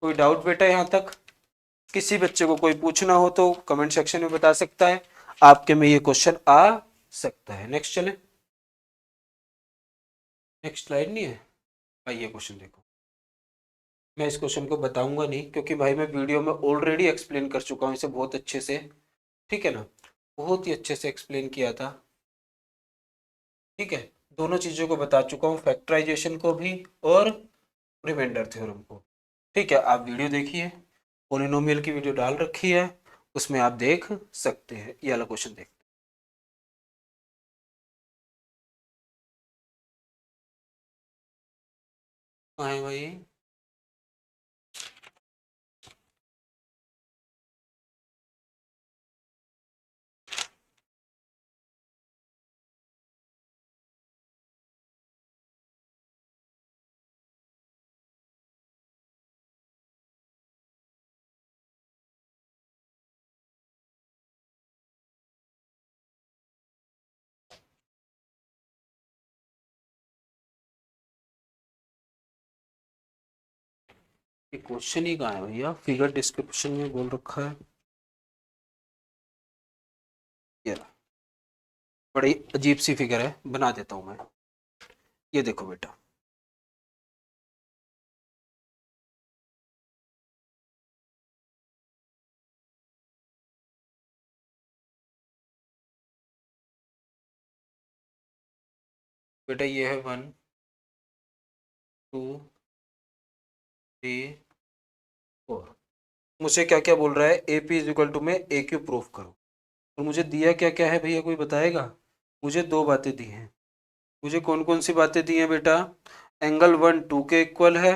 कोई डाउट बेटा यहाँ तक? किसी बच्चे को कोई पूछना हो तो कमेंट सेक्शन में बता सकता है, आपके में ये क्वेश्चन आ सकता है। नेक्स्ट चले, नेक्स्ट स्लाइड नहीं है, आइए क्वेश्चन देखो। मैं इस क्वेश्चन को बताऊंगा नहीं क्योंकि भाई मैं वीडियो में ऑलरेडी एक्सप्लेन कर चुका हूँ इसे बहुत अच्छे से, ठीक है ना, बहुत ही अच्छे से एक्सप्लेन किया था, ठीक है, दोनों चीज़ों को बता चुका हूँ, फैक्टराइजेशन को भी और रिमाइंडर थ्योरम को, ठीक है। आप वीडियो देखिए, पॉलिनोमियल की वीडियो डाल रखी है, उसमें आप देख सकते हैं। ये वाला क्वेश्चन देखते हैं भाई। ये क्वेश्चन ही कहाँ है भैया, फिगर डिस्क्रिप्शन में बोल रखा है, ये रहा। बड़ी अजीब सी फिगर है, बना देता हूँ मैं। ये देखो बेटा, बेटा ये है 1 2 3 4। मुझे क्या क्या बोल रहा है, A P is equal to में ए क्यू प्रूफ करो, और मुझे दिया क्या क्या है भैया, कोई बताएगा? मुझे दो बातें दी हैं। मुझे कौन कौन सी बातें दी हैं बेटा? एंगल 1 2 के इक्वल है,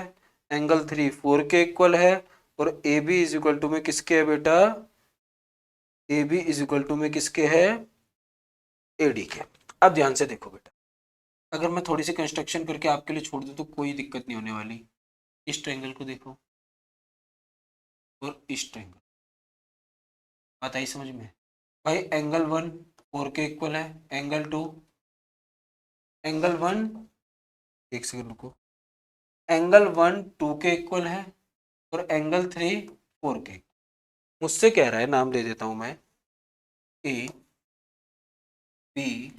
एंगल 3 4 के इक्वल है, और A B is equal to में किसके है बेटा? A B is equal to में किसके है? ए डी के। अब ध्यान से देखो बेटा, अगर मैं थोड़ी सी कंस्ट्रक्शन करके आपके लिए छोड़ दूँ तो कोई दिक्कत नहीं होने वाली। इस ट्रायंगल को देखो और इस ट्रायंगल, बात आई समझ में? भाई एंगल 1 4 के इक्वल है, एंगल 1 एक सेकंड रुको, एंगल 1 2 के इक्वल है, और एंगल 3 4 के। मुझसे कह रहा है, नाम दे देता हूं मैं, ए बी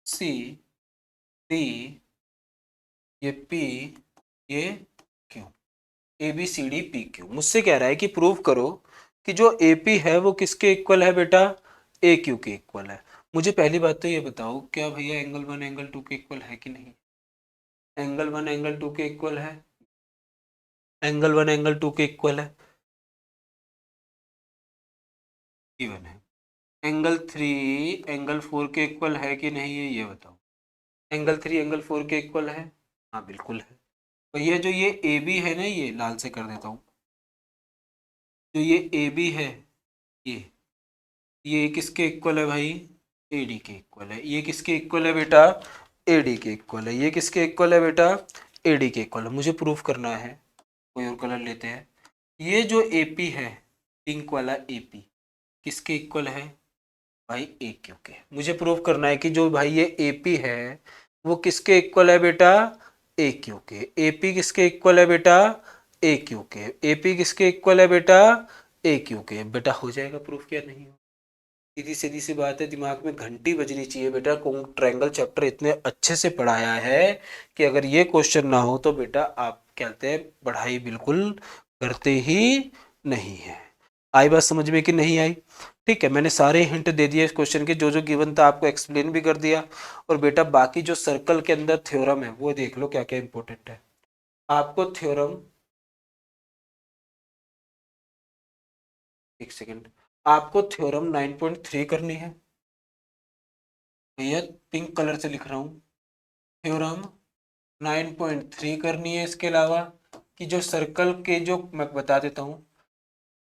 सी डी, ये पी, ये Q, A B C D P Q. मुझसे कह रहा है कि प्रूव करो कि जो ए पी है वो किसके इक्वल है बेटा? ए क्यू के इक्वल है। मुझे पहली बात तो ये बताओ, क्या भैया एंगल 1 एंगल 2 के इक्वल है कि नहीं? एंगल 1 एंगल 2 के इक्वल है, एंगल 1 एंगल 2 के इक्वल है, इवन है। एंगल 3 एंगल 4 के इक्वल है कि नहीं है, ये बताओ। एंगल 3 एंगल 4 के इक्वल है, हाँ बिल्कुल है। तो ये ए बी है ना, ये लाल से कर देता हूँ, जो ये ए बी है, ये किसके इक्वल है भाई? ए डी के इक्वल है। ये किसके इक्वल है बेटा? ए डी के इक्वल है। ये किसके इक्वल है बेटा? ए डी के इक्वल है। मुझे प्रूफ करना है, कोई और कलर लेते हैं। ये जो ए पी है, पिंक वाला ए पी, किसके इक्वल है भाई? ए क्यू के। मुझे प्रूफ करना है कि जो भाई ये ए पी है वो किसके इक्वल है बेटा? ए क्यू के। ए पी किसके इक्वल है बेटा? ए क्यू के। ए पी किसके इक्वल है बेटा? ए क्यू के। बेटा हो जाएगा प्रूफ, क्या नहीं हो? सीधी सीधी सी बात है, दिमाग में घंटी बजनी चाहिए बेटा। ट्रायंगल चैप्टर इतने अच्छे से पढ़ाया है कि अगर ये क्वेश्चन ना हो तो बेटा आप कहते हैं पढ़ाई बिल्कुल करते ही नहीं है। आई बात समझ में कि नहीं आई? ठीक है, मैंने सारे हिंट दे दिए इस क्वेश्चन के, जो जो गिवन था आपको एक्सप्लेन भी कर दिया। और बेटा बाकी जो सर्कल के अंदर थ्योरम है वो देख लो क्या क्या इंपॉर्टेंट है। आपको थ्योरम, एक सेकेंड, आपको थ्योरम 9.3 करनी है भैया, पिंक कलर से लिख रहा हूँ, थ्योरम 9.3 करनी है। इसके अलावा कि जो सर्कल के, जो मैं बता देता हूँ,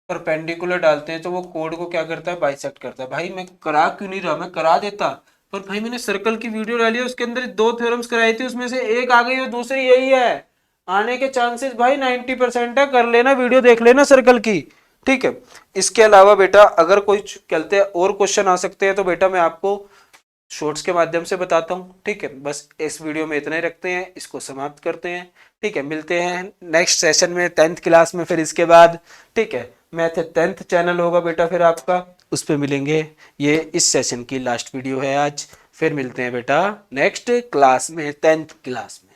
परपेंडिकुलर डालते हैं तो वो कोड को क्या करता है? बाइसेक्ट करता है। भाई मैं करा क्यों नहीं रहा, मैं करा देता, पर भाई मैंने सर्कल की वीडियो डाली है, उसके अंदर दो थ्योरम्स कराई थी, उसमें से एक आ गई और दूसरी यही है। आने के चांसेस भाई 90% है, कर लेना, वीडियो देख लेना सर्कल की, ठीक है। इसके अलावा बेटा अगर कोई कहते हैं और क्वेश्चन आ सकते हैं तो बेटा मैं आपको शॉर्ट्स के माध्यम से बताता हूँ। ठीक है, बस इस वीडियो में इतना ही रखते हैं, इसको समाप्त करते हैं। ठीक है, मिलते हैं नेक्स्ट सेशन में 10th क्लास में फिर इसके बाद। ठीक है, मैथ 10th चैनल होगा बेटा फिर आपका, उस पर मिलेंगे। ये इस सेशन की लास्ट वीडियो है आज। फिर मिलते हैं बेटा नेक्स्ट क्लास में 10th क्लास में।